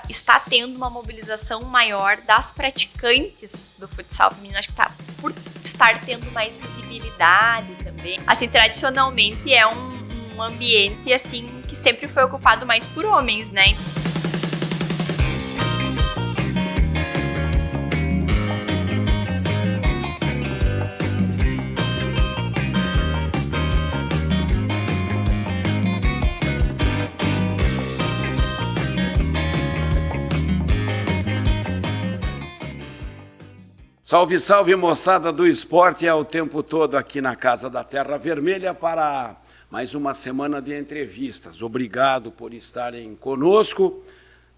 está tendo uma mobilização maior das praticantes do futsal feminino. Acho que por estar tendo mais visibilidade também. Assim, tradicionalmente é um ambiente assim que sempre foi ocupado mais por homens, né? Salve, salve, moçada do esporte, é o tempo todo aqui na Casa da Terra Vermelha para mais uma semana de entrevistas. Obrigado por estarem conosco.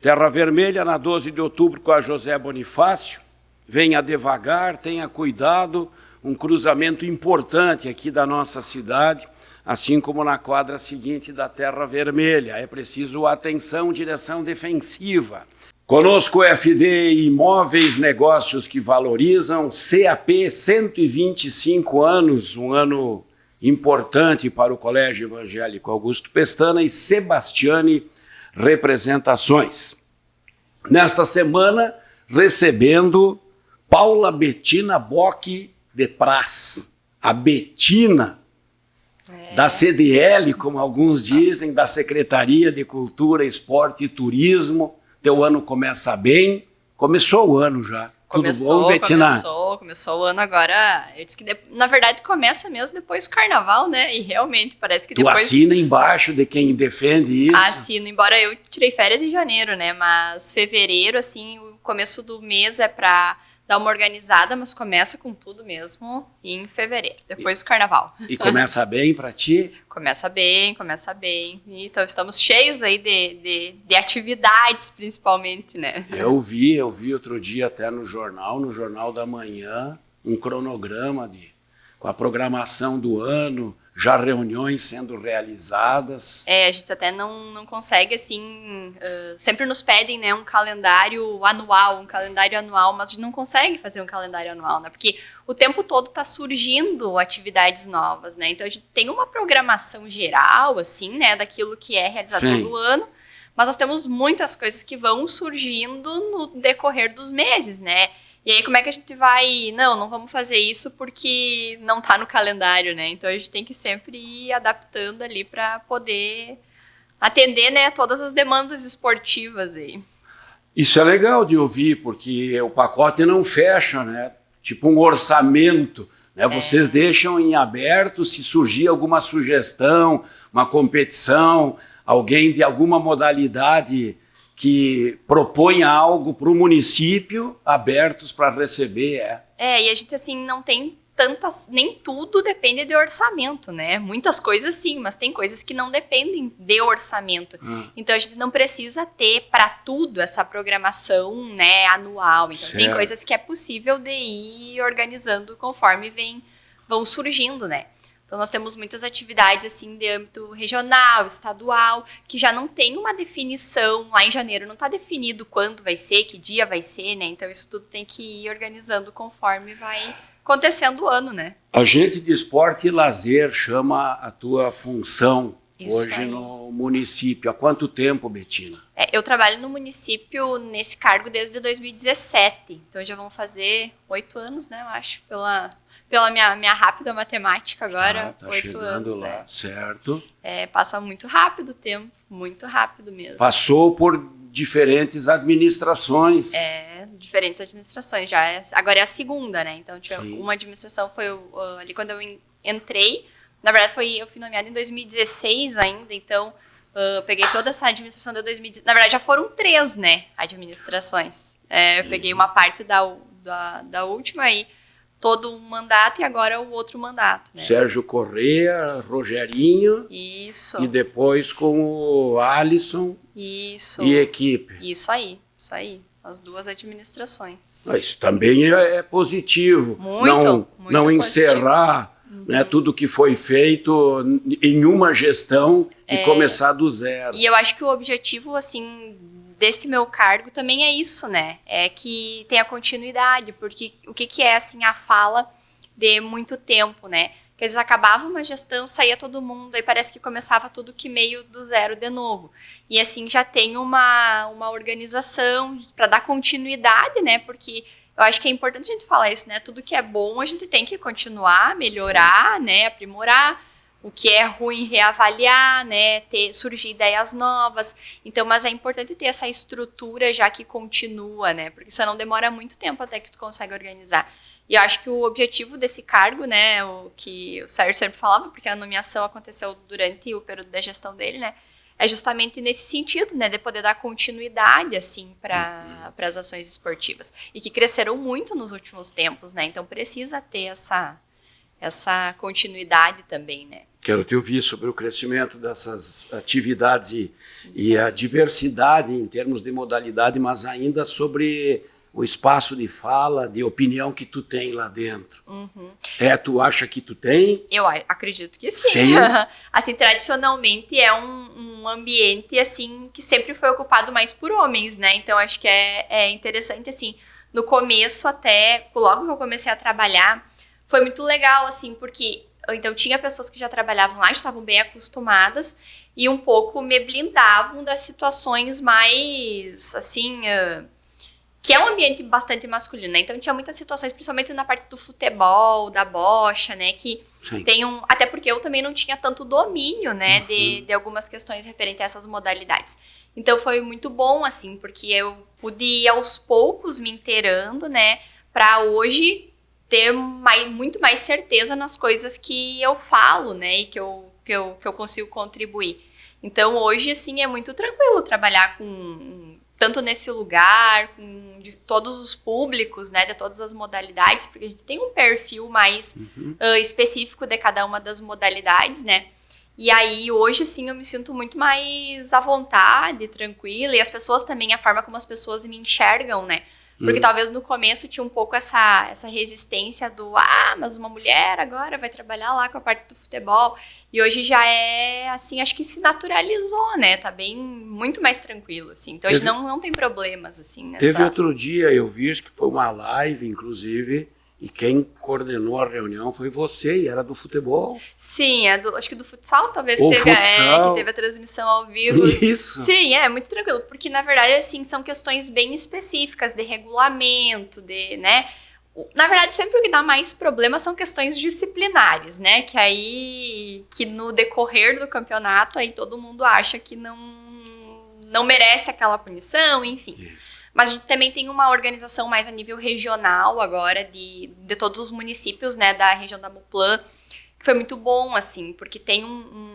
Terra Vermelha, na 12 de outubro, com a José Bonifácio. Venha devagar, tenha cuidado, um cruzamento importante aqui da nossa cidade, assim como na quadra seguinte da Terra Vermelha. É preciso atenção, direção defensiva. Conosco FD Imóveis, negócios que valorizam, CAP 125 anos, um ano importante para o Colégio Evangélico Augusto Pestana e Sebastiani Representações. Nesta semana, recebendo Paula Betina Bock de Praz, a Betina da CDL, como alguns dizem, da Secretaria de Cultura, Esporte e Turismo. Teu ano começa bem. Começou o ano já. Começou, tudo bom, Betina? Começou o ano agora. Eu disse que, na verdade, começa mesmo depois do carnaval, né? E realmente parece que depois... Tu assina embaixo de quem defende isso? Assino, embora eu tirei férias em janeiro, né? Mas fevereiro, assim, o começo do mês é pra dar uma organizada, mas começa com tudo mesmo em fevereiro, depois do carnaval. E começa bem pra ti? Começa bem. Então, estamos cheios aí de atividades, principalmente, né? Eu vi outro dia até no Jornal da Manhã, um cronograma com a programação do ano, já reuniões sendo realizadas. A gente até não consegue, assim, sempre nos pedem, né, um calendário anual, mas a gente não consegue fazer um calendário anual, né, porque o tempo todo está surgindo atividades novas, né, então a gente tem uma programação geral, assim, né, daquilo que é realizado todo ano, mas nós temos muitas coisas que vão surgindo no decorrer dos meses, né. E aí, como é que a gente vai... Não vamos fazer isso porque não está no calendário, né? Então, a gente tem que sempre ir adaptando ali para poder atender, né, todas as demandas esportivas aí. Isso é legal de ouvir, porque o pacote não fecha, né? Tipo um orçamento, né? Vocês deixam em aberto se surgir alguma sugestão, uma competição, alguém de alguma modalidade que propõe algo para o município, abertos para receber. E a gente, assim, não tem tantas... Nem tudo depende de orçamento, né? Muitas coisas sim, mas tem coisas que não dependem de orçamento. Então, a gente não precisa ter para tudo essa programação, né, anual. Então, tem coisas que é possível de ir organizando conforme vão surgindo, né? Então, nós temos muitas atividades, assim, de âmbito regional, estadual, que já não tem uma definição. Lá em janeiro não está definido quando vai ser, que dia vai ser, né? Então, isso tudo tem que ir organizando conforme vai acontecendo o ano, né? Agente de esporte e lazer chama a tua função isso hoje aí. No município. Há quanto tempo, Betina? Eu trabalho no município nesse cargo desde 2017. Então, já vão fazer 8 anos, né? Eu acho, pela minha rápida matemática agora. Tá 8 chegando anos, lá, certo. Passa muito rápido o tempo, muito rápido mesmo. Passou por diferentes administrações. Diferentes administrações. Agora é a segunda, né? Então, uma administração foi ali quando eu entrei. Na verdade, eu fui nomeada em 2016 ainda, então eu peguei toda essa administração de 2016. Na verdade, já foram 3, né, administrações. Eu peguei uma parte da última aí, todo um mandato e agora o outro mandato. Né? Sérgio Corrêa, Rogerinho. Isso. E depois com o Alisson. Isso. E equipe. Isso aí. As 2 administrações. Isso também é positivo. Muito não encerrar né, tudo que foi feito em uma gestão e começar do zero. E eu acho que o objetivo, assim, deste meu cargo também é isso, né? É que tenha continuidade, porque o que é, assim, a fala de muito tempo, né? Porque às vezes acabava uma gestão, saía todo mundo, aí parece que começava tudo que meio do zero de novo. E assim já tem uma organização para dar continuidade, né? Porque eu acho que é importante a gente falar isso, né? Tudo que é bom a gente tem que continuar, melhorar, né? Aprimorar. O que é ruim, reavaliar, né? Surgir ideias novas. Então, mas é importante ter essa estrutura já que continua, né? Porque senão demora muito tempo até que tu consegue organizar. E eu acho que o objetivo desse cargo, né? O que o Sérgio sempre falava, porque a nomeação aconteceu durante o período da gestão dele, né? É justamente nesse sentido, né? De poder dar continuidade, assim, para as ações esportivas. E que cresceram muito nos últimos tempos, né? Então, precisa ter essa continuidade também, né? Quero te ouvir sobre o crescimento dessas atividades e a diversidade em termos de modalidade, mas ainda sobre o espaço de fala, de opinião que tu tem lá dentro. Tu acha que tu tem? Eu acredito que sim. Sim. Assim, tradicionalmente é um ambiente, assim, que sempre foi ocupado mais por homens, né? Então, acho que é interessante, assim, no começo até, logo que eu comecei a trabalhar, foi muito legal, assim, porque então tinha pessoas que já trabalhavam lá, estavam bem acostumadas e um pouco me blindavam das situações mais, assim, que é um ambiente bastante masculino, né? Então tinha muitas situações, principalmente na parte do futebol, da bocha, né? Que Sim. tem até porque eu também não tinha tanto domínio, né? De algumas questões referentes a essas modalidades. Então foi muito bom, assim, porque eu pude ir aos poucos me inteirando, né? Para hoje ter muito mais certeza nas coisas que eu falo, né, e que eu consigo contribuir. Então, hoje, assim, é muito tranquilo trabalhar tanto nesse lugar, de todos os públicos, né, de todas as modalidades, porque a gente tem um perfil mais específico de cada uma das modalidades, né, e aí, hoje, assim, eu me sinto muito mais à vontade, tranquila, e as pessoas também, a forma como as pessoas me enxergam, né, porque talvez no começo tinha um pouco essa resistência mas uma mulher agora vai trabalhar lá com a parte do futebol. E hoje já é, assim, acho que se naturalizou, né? Tá bem, muito mais tranquilo, assim. Então, hoje não tem problemas, assim, nessa... Teve outro dia, eu vi que foi uma live, inclusive, e quem coordenou a reunião foi você, e era do futebol. Sim, acho que do futsal, talvez, que teve a transmissão ao vivo. Isso. Sim, é muito tranquilo, porque, na verdade, assim, são questões bem específicas de regulamento, né? Na verdade, sempre o que dá mais problema são questões disciplinares, né? Que no decorrer do campeonato, aí todo mundo acha que não merece aquela punição, enfim. Isso. Mas a gente também tem uma organização mais a nível regional agora, de todos os municípios, né, da região da Muplan, que foi muito bom, assim, porque tem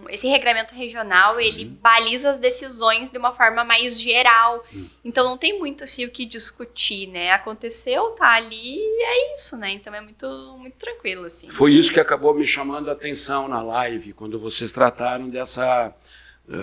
esse regramento regional, ele baliza as decisões de uma forma mais geral. Então, não tem muito, assim, o que discutir, né? Aconteceu, tá ali, e é isso, né? Então, é muito, muito tranquilo, assim. Foi isso que acabou me chamando a atenção na live, quando vocês trataram dessa...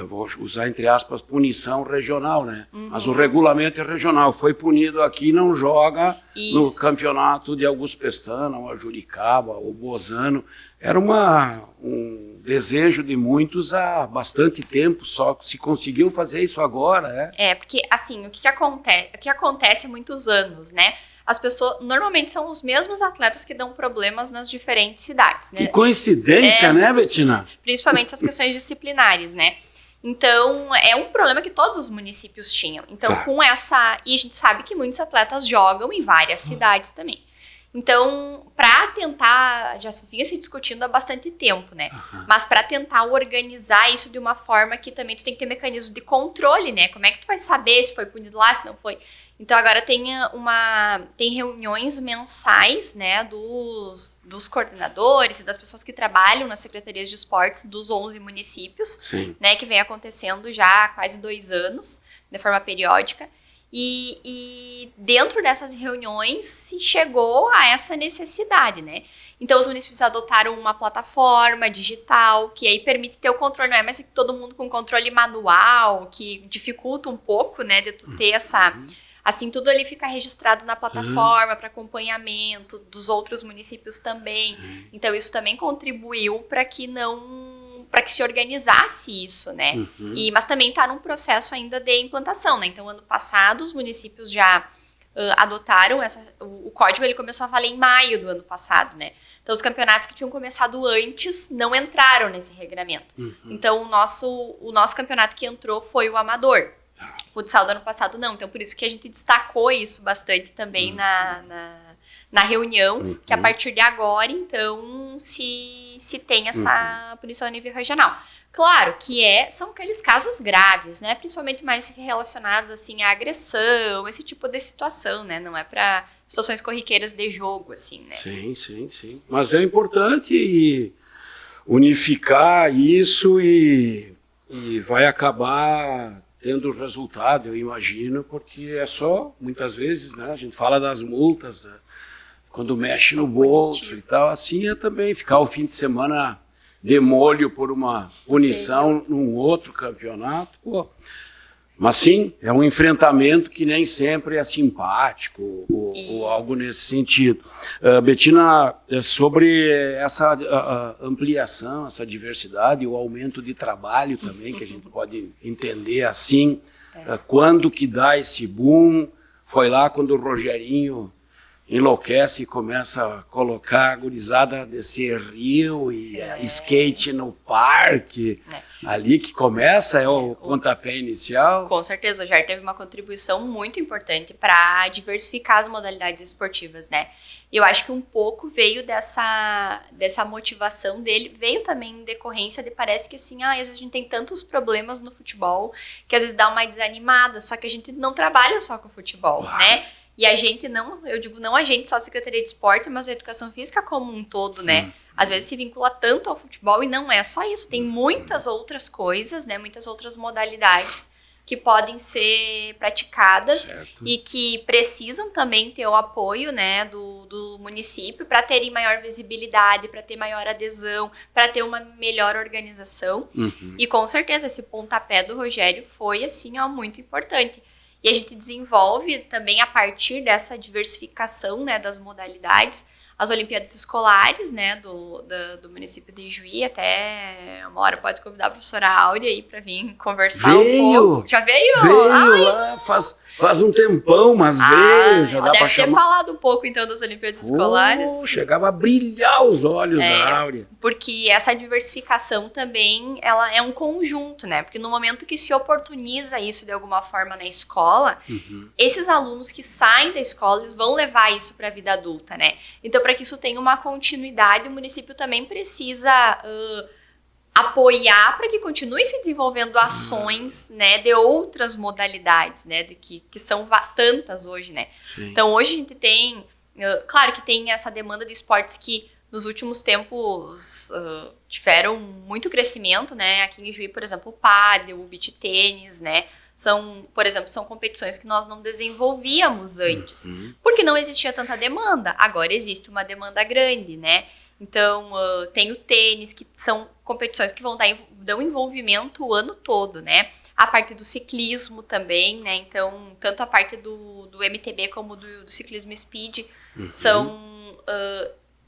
vou usar entre aspas, punição regional, né? Mas o regulamento é regional. Foi punido aqui, não joga no campeonato de Augusto Pestana, ou Juricaba, ou Bozano. Era um desejo de muitos há bastante tempo, só que se conseguiu fazer isso agora, porque, assim, o que acontece há muitos anos, né? As pessoas, normalmente são os mesmos atletas que dão problemas nas diferentes cidades, né? Que coincidência, né, Betina? Principalmente essas questões disciplinares, né? Então, é um problema que todos os municípios tinham. Então, e a gente sabe que muitos atletas jogam em várias cidades também. Então, para tentar, já se vinha se discutindo há bastante tempo, né? Mas para tentar organizar isso de uma forma que também tu tem que ter mecanismo de controle, né? Como é que tu vai saber se foi punido lá, se não foi? Então, agora tem reuniões mensais, né, dos coordenadores e das pessoas que trabalham nas secretarias de esportes dos 11 municípios, Sim. né, que vem acontecendo já há quase 2 anos, de forma periódica. E dentro dessas reuniões se chegou a essa necessidade, né? Então, os municípios adotaram uma plataforma digital, que aí permite ter o controle, não é mais que todo mundo com controle manual, que dificulta um pouco, né, de tu ter essa... Assim, tudo ali fica registrado na plataforma para acompanhamento dos outros municípios também. Então, isso também contribuiu para que se organizasse isso, né? Mas também está num processo ainda de implantação, né? Então, ano passado, os municípios já adotaram o código, ele começou a valer em maio do ano passado, né? Então, os campeonatos que tinham começado antes não entraram nesse regramento. Então, o nosso campeonato que entrou foi o amador. O futsal do ano passado não. Então, por isso que a gente destacou isso bastante também na reunião, que a partir de agora, então, se tem essa punição a nível regional. Claro que são aqueles casos graves, né? Principalmente mais relacionados assim à agressão, esse tipo de situação, né? Não é para situações corriqueiras de jogo, assim, né? Sim. Mas é importante unificar isso e vai acabar tendo resultado, eu imagino, porque é só, muitas vezes, né? A gente fala das multas, né? Quando mexe no bolso e tal, assim é também ficar o fim de semana de molho por uma punição num outro campeonato, pô. Mas sim, é um enfrentamento que nem sempre é simpático ou algo nesse sentido. Bettina, sobre essa ampliação, essa diversidade, o aumento de trabalho também, que a gente pode entender assim, quando que dá esse boom, foi lá quando o Rogerinho enlouquece e começa a colocar a gurizada a descer rio e skate no parque. Ali que começa o pontapé inicial. Com certeza, o Jair teve uma contribuição muito importante para diversificar as modalidades esportivas, né? E eu acho que um pouco veio dessa motivação dele, veio também em decorrência de parece que assim, às vezes a gente tem tantos problemas no futebol que às vezes dá uma desanimada, só que a gente não trabalha só com futebol, né? E a gente não, eu digo não a gente, só a Secretaria de Esporte, mas a educação física como um todo, né? Às vezes se vincula tanto ao futebol e não é só isso. Tem muitas outras coisas, né? Muitas outras modalidades que podem ser praticadas e que precisam também ter o apoio, né, do município para terem maior visibilidade, para ter maior adesão, para ter uma melhor organização. E com certeza esse pontapé do Rogério foi, assim, muito importante. E a gente desenvolve também, a partir dessa diversificação, né, das modalidades, as Olimpíadas Escolares, né, do município de Ijuí. Até uma hora pode convidar a professora Áurea aí para vir conversar um pouco. Já veio? Veio lá, faz um tempão, mas veio. Já dá deve pra ter chamar. falado um pouco, então, das Olimpíadas Escolares. Chegava a brilhar os olhos da Áurea. Porque essa diversificação também, ela é um conjunto, né? Porque no momento que se oportuniza isso de alguma forma na escola, esses alunos que saem da escola, eles vão levar isso para a vida adulta, né? Então, para que isso tenha uma continuidade, o município também precisa apoiar para que continue se desenvolvendo ações, né, de outras modalidades, né, que são tantas hoje, né. Então, hoje a gente tem, claro que tem essa demanda de esportes que nos últimos tempos tiveram muito crescimento, né, aqui em Juí, por exemplo, o pádel, o beach tênis, né, por exemplo, são competições que nós não desenvolvíamos antes, porque não existia tanta demanda. Agora existe uma demanda grande, né? Então, tem o tênis, que são competições que dão envolvimento o ano todo, né? A parte do ciclismo também, né? Então, tanto a parte do MTB como do ciclismo speed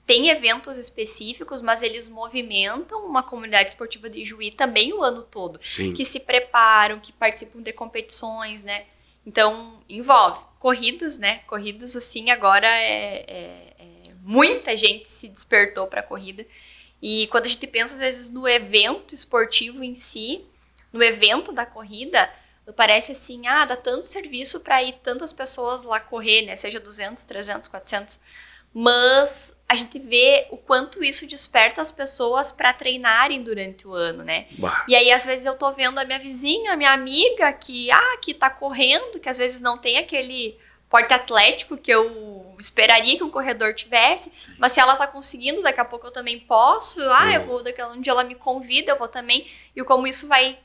tem eventos específicos, mas eles movimentam uma comunidade esportiva de Juí também o ano todo. Que se preparam, que participam de competições, né? Então, envolve corridas, né? Corridas, assim, agora muita gente se despertou para a corrida. E quando a gente pensa, às vezes, no evento esportivo em si, no evento da corrida, parece assim, dá tanto serviço para ir tantas pessoas lá correr, né? Seja 200, 300, 400. Mas a gente vê o quanto isso desperta as pessoas para treinarem durante o ano, né? E aí, às vezes, eu tô vendo a minha vizinha, a minha amiga, que tá correndo, que às vezes não tem aquele porte atlético que eu esperaria que um corredor tivesse, mas se ela tá conseguindo, daqui a pouco eu também posso, eu vou, um dia ela me convida, eu vou também, e como isso vai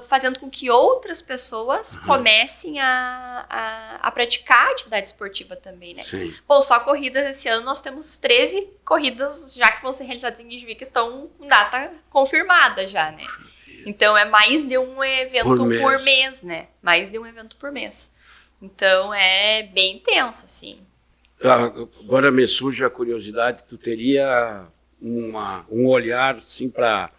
fazendo com que outras pessoas comecem a praticar atividade esportiva também, né? Bom, só corridas esse ano nós temos 13 corridas já que vão ser realizadas em Ijuí, que estão com data confirmada já, né? Então é mais de um evento por mês, né? Mais de um evento por mês. Então é bem intenso, assim. Agora me surge a curiosidade, tu teria um olhar assim para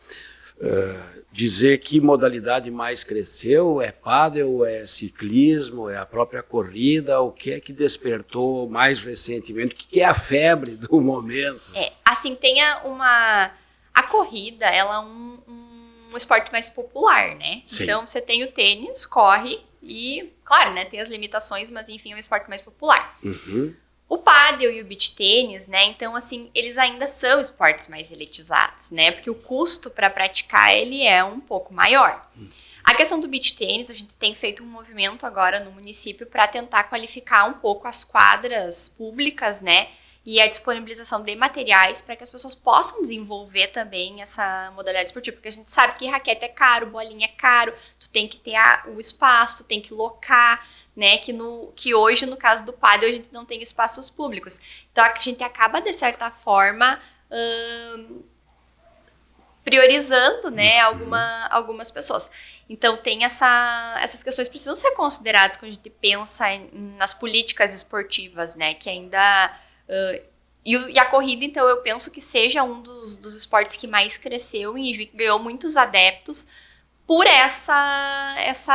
dizer que modalidade mais cresceu, é pádel, é ciclismo, é a própria corrida, o que é que despertou mais recentemente, o que é a febre do momento? Assim, a corrida, ela é um esporte mais popular, né? Sim. Então, você tem o tênis, corre e, claro, né, tem as limitações, mas enfim, é um esporte mais popular. Uhum. O pádel e o beach tênis, né, então assim, eles ainda são esportes mais elitizados, né, porque o custo para praticar ele é um pouco maior. A questão do beach tênis, a gente tem feito um movimento agora no município para tentar qualificar um pouco as quadras públicas, né, e a disponibilização de materiais para que as pessoas possam desenvolver também essa modalidade esportiva, porque a gente sabe que raquete é caro, bolinha é caro, tu tem que ter o espaço, tu tem que locar, né, que hoje, no caso do pádel, a gente não tem espaços públicos. Então, a gente acaba, de certa forma, priorizando, né, algumas pessoas. Então, tem essas questões precisam ser consideradas quando a gente pensa nas políticas esportivas, né, que ainda... E a corrida, então, eu penso que seja um dos esportes que mais cresceu e ganhou muitos adeptos por essa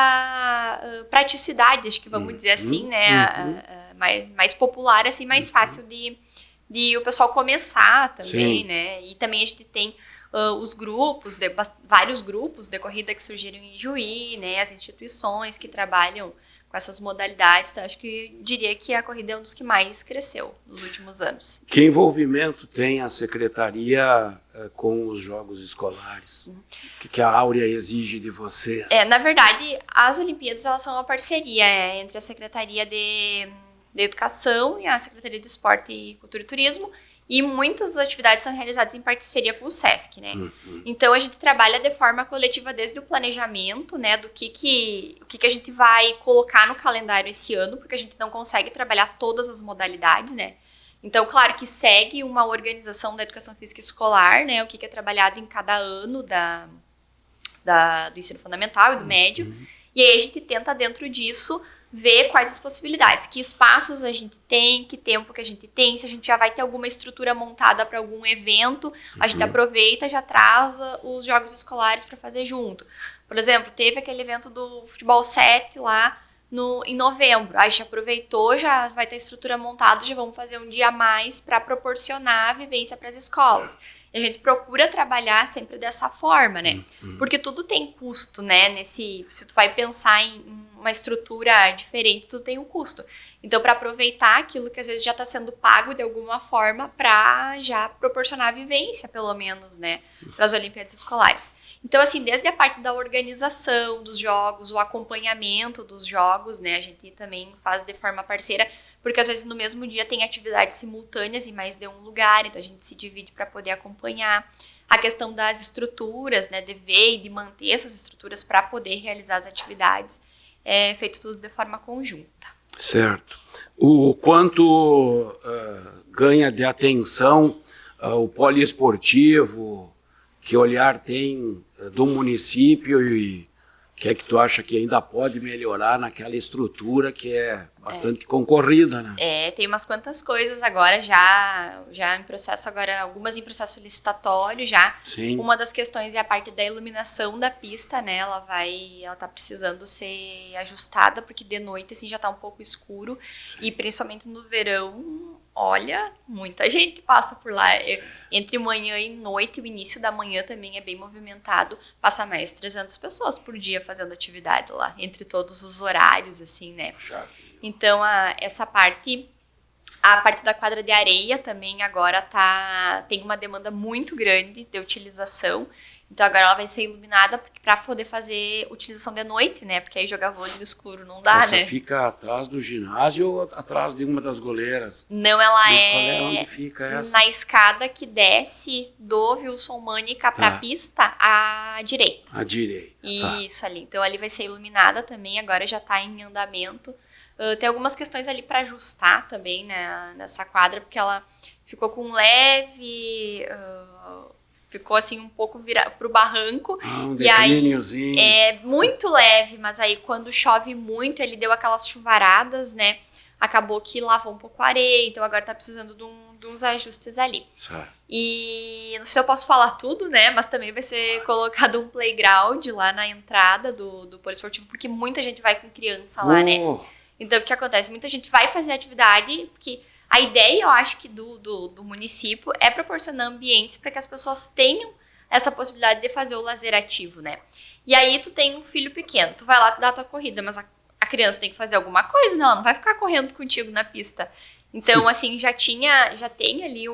praticidade, acho que vamos dizer assim, né, mais popular, assim, mais fácil de o pessoal começar também, Sim. né, e também a gente tem os grupos, vários grupos de corrida que surgiram em Juí, né, as instituições que trabalham com essas modalidades, então acho que eu diria que a corrida é um dos que mais cresceu nos últimos anos. Que envolvimento tem a secretaria com os jogos escolares? O que a Áurea exige de vocês? Na verdade, as Olimpíadas elas são uma parceria entre a Secretaria de Educação e a Secretaria de Esporte, Cultura e Turismo, e muitas das atividades são realizadas em parceria com o SESC, né? Então, a gente trabalha de forma coletiva desde o planejamento, né, do que a gente vai colocar no calendário esse ano, porque a gente não consegue trabalhar todas as modalidades, né? Então, claro que segue uma organização da educação física escolar, né, o que é trabalhado em cada ano do ensino fundamental e do médio, e aí a gente tenta, dentro disso, ver quais as possibilidades, que espaços a gente tem, que tempo que a gente tem, se a gente já vai ter alguma estrutura montada para algum evento, a gente aproveita e já traz os jogos escolares para fazer junto. Por exemplo, teve aquele evento do Futebol 7 lá em novembro, aí a gente aproveitou, já vai ter estrutura montada, já vamos fazer um dia a mais para proporcionar a vivência para as escolas. E a gente procura trabalhar sempre dessa forma, né? Porque tudo tem custo, né? Se tu vai pensar em uma estrutura diferente, tudo tem um custo. Então, para aproveitar aquilo que às vezes já está sendo pago de alguma forma, para já proporcionar a vivência, pelo menos, né? Para as Olimpíadas Escolares. Então, assim, desde a parte da organização dos jogos, o acompanhamento dos jogos, né? A gente também faz de forma parceira, porque às vezes no mesmo dia tem atividades simultâneas em mais de um lugar, então a gente se divide para poder acompanhar. A questão das estruturas, né? De ver e de manter essas estruturas para poder realizar as atividades, é feito tudo de forma conjunta. Certo. O quanto ganha de atenção o poliesportivo, que olhar tem do município e o que é que tu acha que ainda pode melhorar naquela estrutura que é bastante concorrida, né? Tem umas quantas coisas agora já em processo, agora algumas em processo licitatório já. Sim. Uma das questões é a parte da iluminação da pista, né? Ela tá precisando ser ajustada, porque de noite assim já tá um pouco escuro. Sim. E principalmente no verão, olha, muita gente passa por lá. Entre manhã e noite, o início da manhã também é bem movimentado. Passa mais de 300 pessoas por dia fazendo atividade lá, entre todos os horários, assim, né? Então, essa parte... A parte da quadra de areia também agora tem uma demanda muito grande de utilização. Então agora ela vai ser iluminada para poder fazer utilização de noite, né? Porque aí jogar vôlei no escuro não dá, Essa né? fica atrás do ginásio ou atrás de uma das goleiras? Não, ela Onde fica essa? Na escada que desce do Wilson Mânica para a pista à direita. À direita. Isso ali. Então ali vai ser iluminada também, agora já está em andamento. Tem algumas questões ali para ajustar também, né, nessa quadra, porque ela ficou com leve... ficou assim um pouco virado pro barranco. Um declíniozinho. É muito leve, mas aí quando chove muito, ele deu aquelas chuvaradas, né? Acabou que lavou um pouco a areia, então agora tá precisando uns ajustes ali. Certo. E não sei se eu posso falar tudo, né? Mas também vai ser colocado um playground lá na entrada do poliesportivo, porque muita gente vai com criança lá, né? Então, o que acontece? Muita gente vai fazer atividade, porque a ideia, eu acho que do município é proporcionar ambientes para que as pessoas tenham essa possibilidade de fazer o lazer ativo, né? E aí, tu tem um filho pequeno, tu vai lá dar tua corrida, mas a criança tem que fazer alguma coisa, né? Ela não vai ficar correndo contigo na pista. Então, assim, já tem ali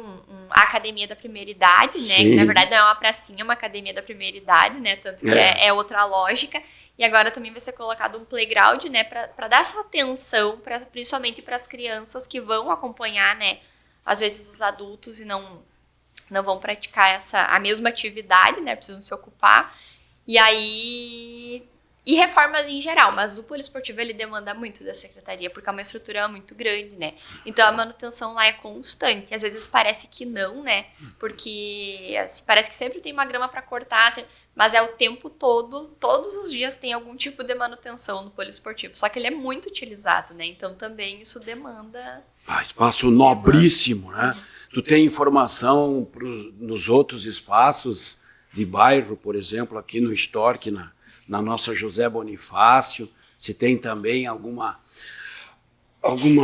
a academia da primeira idade, né? Sim. Que, na verdade, não é uma pracinha, é uma academia da primeira idade, né? Tanto que é outra lógica. E agora também vai ser colocado um playground, né? Para dar essa atenção, principalmente para as crianças que vão acompanhar, né? Às vezes os adultos e não vão praticar a mesma atividade, né? Precisam se ocupar. E aí... E reformas em geral, mas o poliesportivo ele demanda muito da secretaria, porque é uma estrutura muito grande, né? Então a manutenção lá é constante. Às vezes parece que não, né? Porque parece que sempre tem uma grama para cortar, mas é o tempo todo, todos os dias tem algum tipo de manutenção no poliesportivo. Só que ele é muito utilizado, né? Então também isso demanda... Espaço nobríssimo, né? Tu tem informação nos outros espaços de bairro, por exemplo, aqui no Stork, na nossa José Bonifácio, se tem também alguma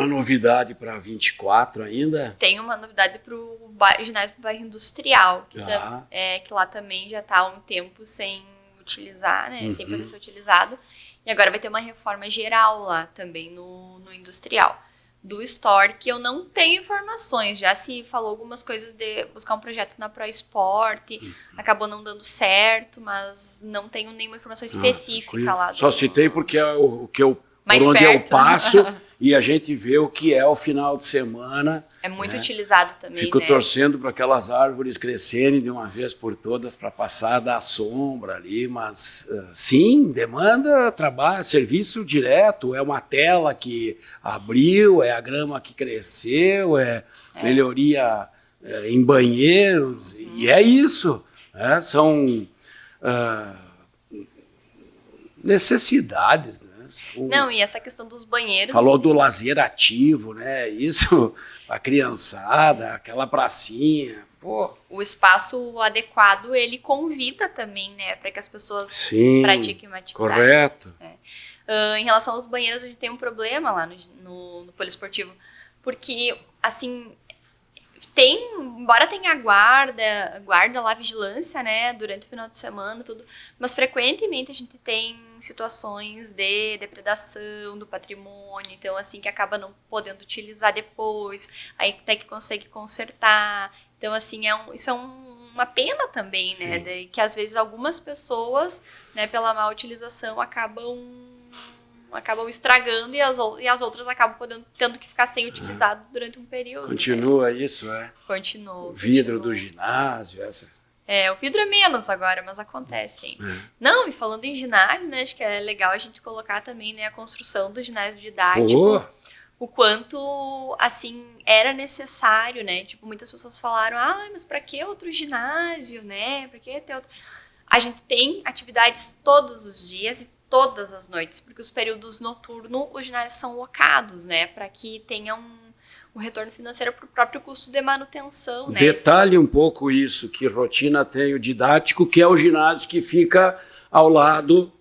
novidade para 24 ainda? Tem uma novidade para o ginásio do bairro Industrial, que lá também já está há um tempo sem utilizar, né, sem poder ser utilizado, e agora vai ter uma reforma geral lá também no Industrial. Do Store, que eu não tenho informações, já se falou algumas coisas de buscar um projeto na ProEsport, acabou não dando certo, mas não tenho nenhuma informação específica lá. Só citei porque é o que eu, mais por onde perto. eu passo e a gente vê o que é o final de semana. É muito utilizado também, Fico né? torcendo para aquelas árvores crescerem de uma vez por todas para passar da sombra ali, mas sim, demanda trabalho, serviço direto, é uma tela que abriu, é a grama que cresceu, melhoria em banheiros, e é isso, né? São necessidades, né? Não, e essa questão dos banheiros... Falou do lazer ativo, né? Isso, a criançada, aquela pracinha, pô. O espaço adequado, ele convida também, né? Para que as pessoas pratiquem uma atividade. Correto. Em relação aos banheiros, a gente tem um problema lá no poliesportivo, porque, assim... embora tenha guarda lá, vigilância, né, durante o final de semana, tudo, mas frequentemente a gente tem situações de depredação do patrimônio, então assim, que acaba não podendo utilizar depois, aí até que consegue consertar, então assim, isso é uma pena também, né, que às vezes algumas pessoas, né, pela má utilização acabam estragando e as outras acabam tendo que ficar sem utilizado durante um período. Continua isso, Continua. O vidro do ginásio, o vidro é menos agora, mas acontece, hein? Não, e falando em ginásio, né, acho que é legal a gente colocar também, né, a construção do ginásio didático, o quanto, assim, era necessário, né? Tipo, muitas pessoas falaram, mas pra que outro ginásio, né? Pra que ter outro... A gente tem atividades todos os dias e todas as noites, porque os períodos noturnos, os ginásios são locados, né, para que tenha um retorno financeiro para o próprio custo de manutenção, né. Detalhe um pouco isso, que rotina tem o didático, que é o ginásio que fica ao lado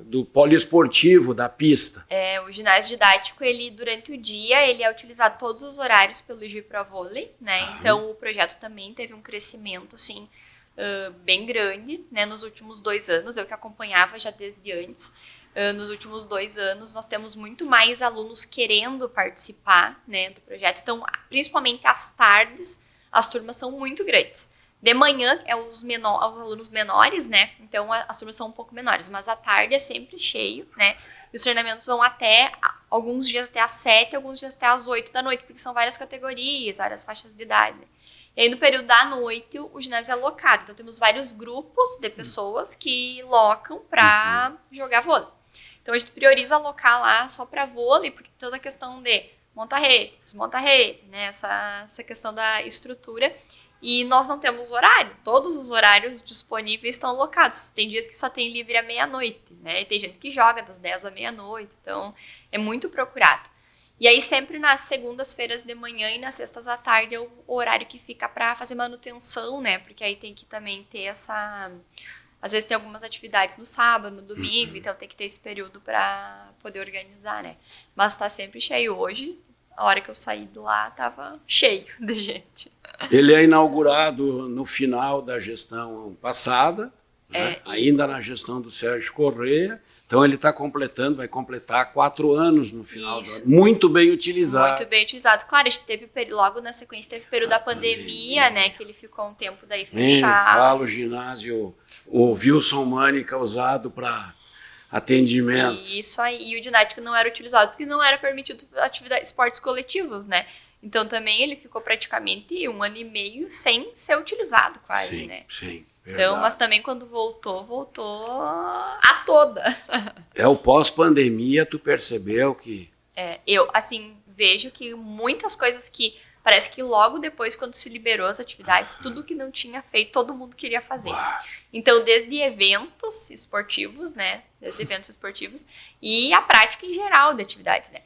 do poliesportivo, da pista. O ginásio didático, ele durante o dia, ele é utilizado todos os horários pelo Igi-Pro-Vôlei, né, então o projeto também teve um crescimento, assim, bem grande, né, nos últimos 2 anos, eu que acompanhava já desde antes, nos últimos 2 anos nós temos muito mais alunos querendo participar, né, do projeto, então principalmente às tardes as turmas são muito grandes, de manhã os alunos menores, né, então as turmas são um pouco menores, mas à tarde é sempre cheio, né, e os treinamentos vão alguns dias até às 7, alguns dias até às 8 da noite, porque são várias categorias, várias faixas de idade, né? E aí, no período da noite, o ginásio é locado. Então, temos vários grupos de pessoas que locam para jogar vôlei. Então, a gente prioriza alocar lá só para vôlei, porque toda a questão de monta-rede, desmonta-rede, né? Essa questão da estrutura. E nós não temos horário. Todos os horários disponíveis estão alocados. Tem dias que só tem livre à meia-noite, né? E tem gente que joga das 10 à meia-noite. Então, é muito procurado. E aí sempre nas segundas-feiras de manhã e nas sextas à tarde é o horário que fica para fazer manutenção, né? Porque aí tem que também ter essa... Às vezes tem algumas atividades no sábado, no domingo, então tem que ter esse período para poder organizar, né? Mas tá sempre cheio. Hoje, a hora que eu saí de lá, tava cheio de gente. Ele é inaugurado no final da gestão passada, né? Ainda na gestão do Sérgio Corrêa. Então ele está completando, vai completar 4 anos no final do ano. Muito bem utilizado. Muito bem utilizado. Claro, a gente teve logo na sequência teve o período da pandemia, né? Que ele ficou um tempo daí fechado. Fala o ginásio, o Wilson Mânica usado para atendimento. Isso aí. E o didático não era utilizado porque não era permitido esportes coletivos, né? Então também ele ficou praticamente 1 ano e meio sem ser utilizado quase, sim, né? Sim, verdade. Então, mas também quando voltou a toda. É o pós-pandemia, tu percebeu que... Eu, assim, vejo que muitas coisas que... Parece que logo depois, quando se liberou as atividades, tudo que não tinha feito, todo mundo queria fazer. Então, desde eventos esportivos, né? E a prática em geral de atividades, né?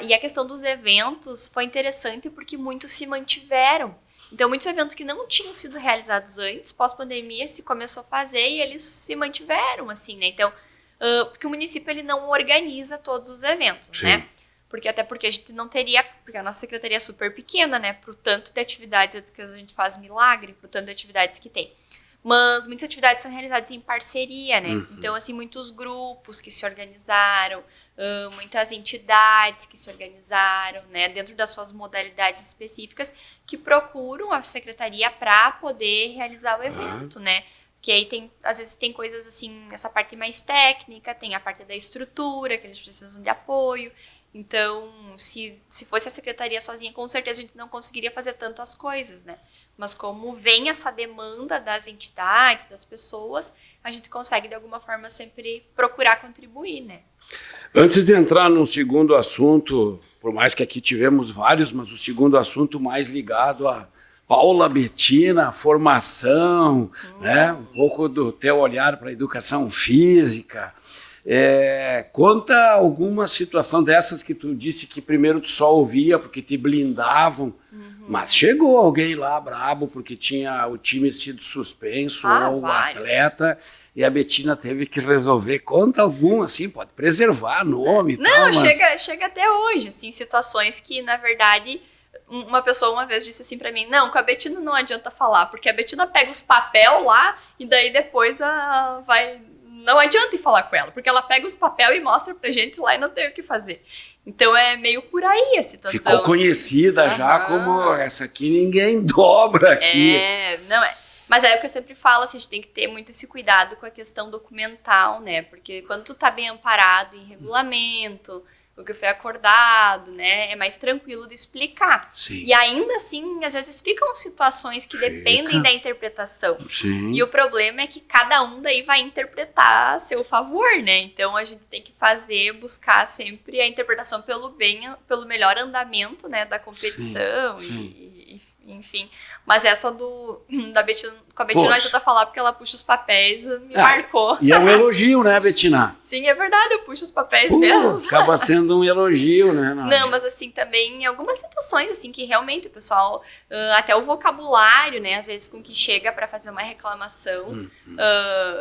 E a questão dos eventos foi interessante porque muitos se mantiveram. Então, muitos eventos que não tinham sido realizados antes, pós-pandemia, se começou a fazer e eles se mantiveram, assim, né? Então, porque o município ele não organiza todos os eventos, sim, né? Até porque a gente não teria, porque a nossa secretaria é super pequena, né? Pro tanto de atividades que a gente faz milagre, pro tanto de atividades que tem. Mas muitas atividades são realizadas em parceria, né? Então, assim, muitos grupos que se organizaram, muitas entidades que se organizaram, né? Dentro das suas modalidades específicas, que procuram a secretaria para poder realizar o evento, né? Porque aí às vezes tem coisas assim, essa parte mais técnica, tem a parte da estrutura, que eles precisam de apoio. Então, se fosse a secretaria sozinha, com certeza a gente não conseguiria fazer tantas coisas, né? Mas como vem essa demanda das entidades, das pessoas, a gente consegue, de alguma forma, sempre procurar contribuir, né? Antes de entrar no segundo assunto, por mais que aqui tivemos vários, mas o segundo assunto mais ligado a Paula Bettina, formação, né? Um pouco do teu olhar para a educação física. Conta alguma situação dessas que tu disse que primeiro tu só ouvia porque te blindavam, mas chegou alguém lá brabo porque tinha o time sido suspenso ou o atleta e a Bettina teve que resolver. Conta algum, assim, pode preservar nome e tal. Não, chega até hoje, assim, situações que, na verdade, uma pessoa uma vez disse assim pra mim, não, com a Bettina não adianta falar, porque a Bettina pega os papel lá e daí depois não adianta ir falar com ela, porque ela pega os papel e mostra pra gente lá e não tem o que fazer. Então é meio por aí a situação. Ficou conhecida já como essa aqui ninguém dobra aqui. Mas é o que eu sempre falo, assim, a gente tem que ter muito esse cuidado com a questão documental, né? Porque quando tu tá bem amparado em regulamento, o que foi acordado, né? É mais tranquilo de explicar. Sim. E ainda assim, às vezes ficam situações que dependem da interpretação. Sim. E o problema é que cada um daí vai interpretar a seu favor, né? Então a gente tem que buscar sempre a interpretação pelo melhor andamento, né, da competição. Sim. Enfim, mas essa da Bettina, com a Bettina não adianta falar porque ela puxa os papéis, me marcou. E é um elogio, né, Bettina? Sim, é verdade, eu puxo os papéis mesmo. Acaba sendo um elogio, né? Não, mas assim, também em algumas situações, assim, que realmente o pessoal, até o vocabulário, né, às vezes com que chega para fazer uma reclamação,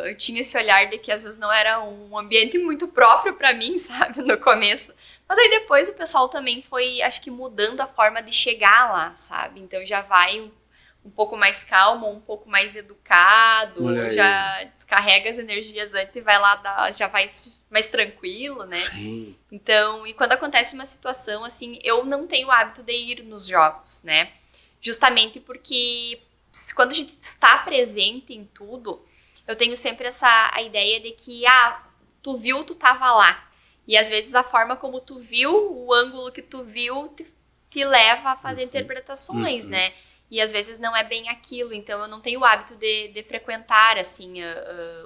eu tinha esse olhar de que às vezes não era um ambiente muito próprio para mim, sabe, no começo. Mas aí depois o pessoal também foi, acho que mudando a forma de chegar lá, sabe? Então já vai um pouco mais calmo, um pouco mais educado, já descarrega as energias antes e vai lá, já vai mais tranquilo, né? Sim. Então, e quando acontece uma situação assim, eu não tenho o hábito de ir nos jogos, né? Justamente porque quando a gente está presente em tudo, eu tenho sempre a ideia de que, tu viu, tu tava lá. E às vezes a forma como tu viu, o ângulo que tu viu, te leva a fazer interpretações, né? E às vezes não é bem aquilo. Então eu não tenho o hábito de frequentar, assim,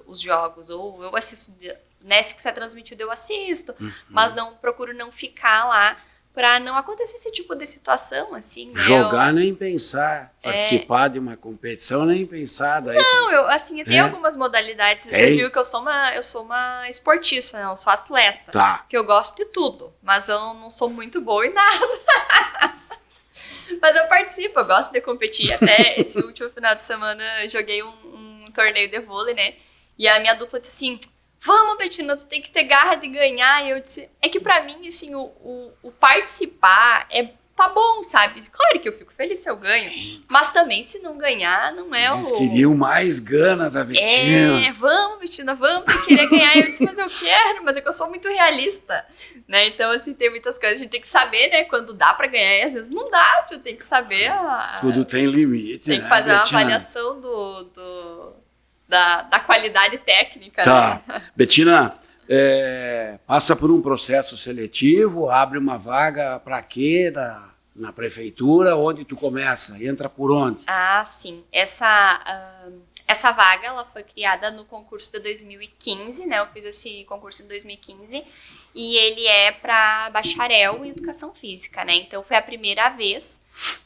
os jogos. Ou eu assisto, né? Se é transmitido eu assisto, mas procuro não ficar lá. para não acontecer esse tipo de situação, assim, né? Jogar nem pensar, participar de uma competição nem pensar. Daí não, eu tenho algumas modalidades, eu digo que eu sou uma esportista, né? Eu sou atleta, que eu gosto de tudo, mas eu não sou muito boa em nada. Mas eu participo, eu gosto de competir. Até esse último final de semana eu joguei um torneio de vôlei, né? E a minha dupla disse assim, vamos, Betina, tu tem que ter garra de ganhar. E eu disse, é que pra mim, assim, o participar tá bom, sabe? Claro que eu fico feliz se eu ganho, mas também se não ganhar, não é Vocês queriam mais gana da Betina. Vamos, Betina, vamos, eu queria ganhar. E eu disse, mas eu quero, mas é que eu sou muito realista, né? Então, assim, tem muitas coisas, a gente tem que saber, né, quando dá pra ganhar e às vezes não dá, tu tem que saber. Tudo tem limite, tem que fazer uma avaliação da qualidade técnica. Tá. Né? Betina, passa por um processo seletivo, abre uma vaga para quê na prefeitura, onde tu começa? Entra por onde? Ah, sim. Essa vaga ela foi criada no concurso de 2015, né? Eu fiz esse concurso em 2015 e ele é para bacharel em educação física, né? Então foi a primeira vez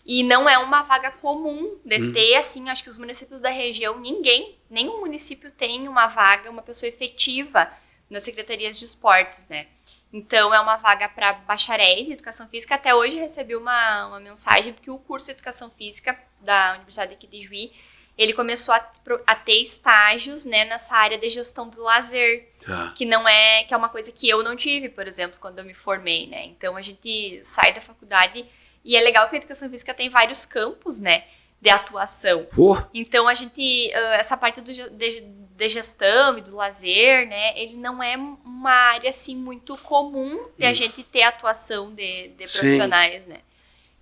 e não é uma vaga comum de ter, assim, acho que os municípios da região, nenhum município tem uma vaga, uma pessoa efetiva nas secretarias de esportes, né? Então, é uma vaga para bacharéis em Educação Física. Até hoje recebi uma mensagem, porque o curso de Educação Física da Universidade aqui de Juí, ele começou a ter estágios, né, nessa área de gestão do lazer, que é uma coisa que eu não tive, por exemplo, quando eu me formei, né? Então, a gente sai da faculdade e é legal que a Educação Física tem vários campos, né, de atuação. Então, a gente, essa parte de gestão e do lazer, né, ele não é uma área, assim, muito comum de a gente ter atuação de profissionais, né.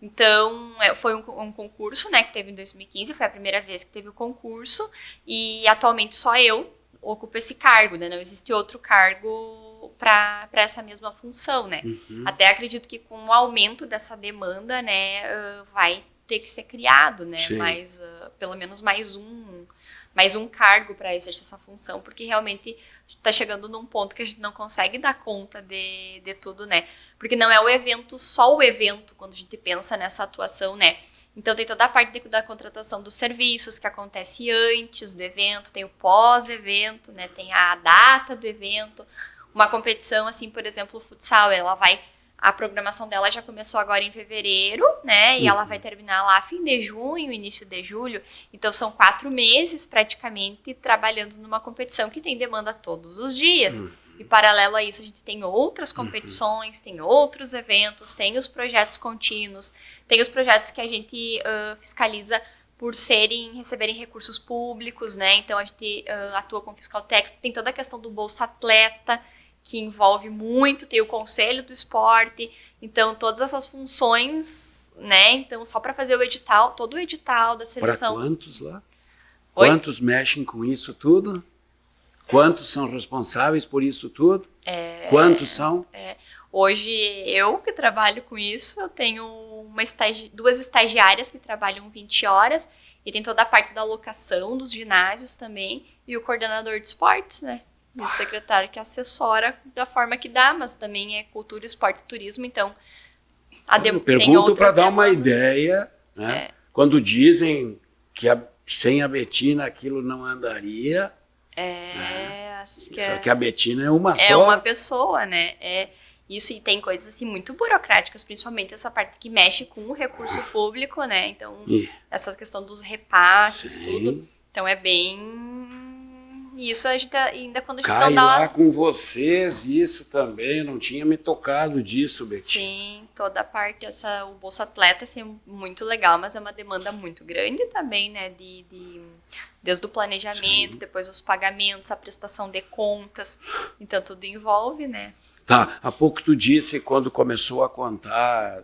Então, foi um concurso, né, que teve em 2015, foi a primeira vez que teve o concurso, e atualmente só eu ocupo esse cargo, né, não existe outro cargo para essa mesma função, né. Até acredito que com o aumento dessa demanda, né, vai ter que ser criado, né, pelo menos mais um cargo para exercer essa função, porque realmente está chegando num ponto que a gente não consegue dar conta de tudo, né? Porque não é só o evento, quando a gente pensa nessa atuação, né? Então tem toda a parte da contratação dos serviços que acontece antes do evento, tem o pós-evento, né? Tem a data do evento. Uma competição, assim, por exemplo, o futsal, a programação dela já começou agora em fevereiro, né? E ela vai terminar lá fim de junho, início de julho. Então, são 4 meses, praticamente, trabalhando numa competição que tem demanda todos os dias. E, paralelo a isso, a gente tem outras competições, tem outros eventos, tem os projetos contínuos, tem os projetos que a gente fiscaliza por receberem recursos públicos, né? Então, a gente atua com fiscal técnico, tem toda a questão do Bolsa Atleta, que envolve muito, tem o Conselho do Esporte, então todas essas funções, né, então só para fazer todo o edital da seleção. Para quantos lá? Oi? Quantos mexem com isso tudo? Quantos são responsáveis por isso tudo? Quantos são? Hoje, eu que trabalho com isso, eu tenho 2 estagiárias que trabalham 20 horas, e tem toda a parte da locação dos ginásios também, e o coordenador de esportes, né? E o secretário que assessora da forma que dá, mas também é cultura, esporte e turismo, então... Eu pergunto para dar uma ideia, né? Quando dizem que sem a Betina aquilo não andaria... Acho só que a Betina é uma só. É uma pessoa, né? Isso, e tem coisas assim muito burocráticas, principalmente essa parte que mexe com o recurso público, né? Então, essa questão dos repasses, tudo. Então, é bem... Isso a gente ainda quando a gente Cai lá com vocês, isso também, eu não tinha me tocado disso, Betina. Sim, toda a parte, o Bolsa Atleta, assim, muito legal, mas é uma demanda muito grande também, né, desde o planejamento, depois os pagamentos, a prestação de contas, então tudo envolve, né. Tá, há pouco tu disse, quando começou a contar,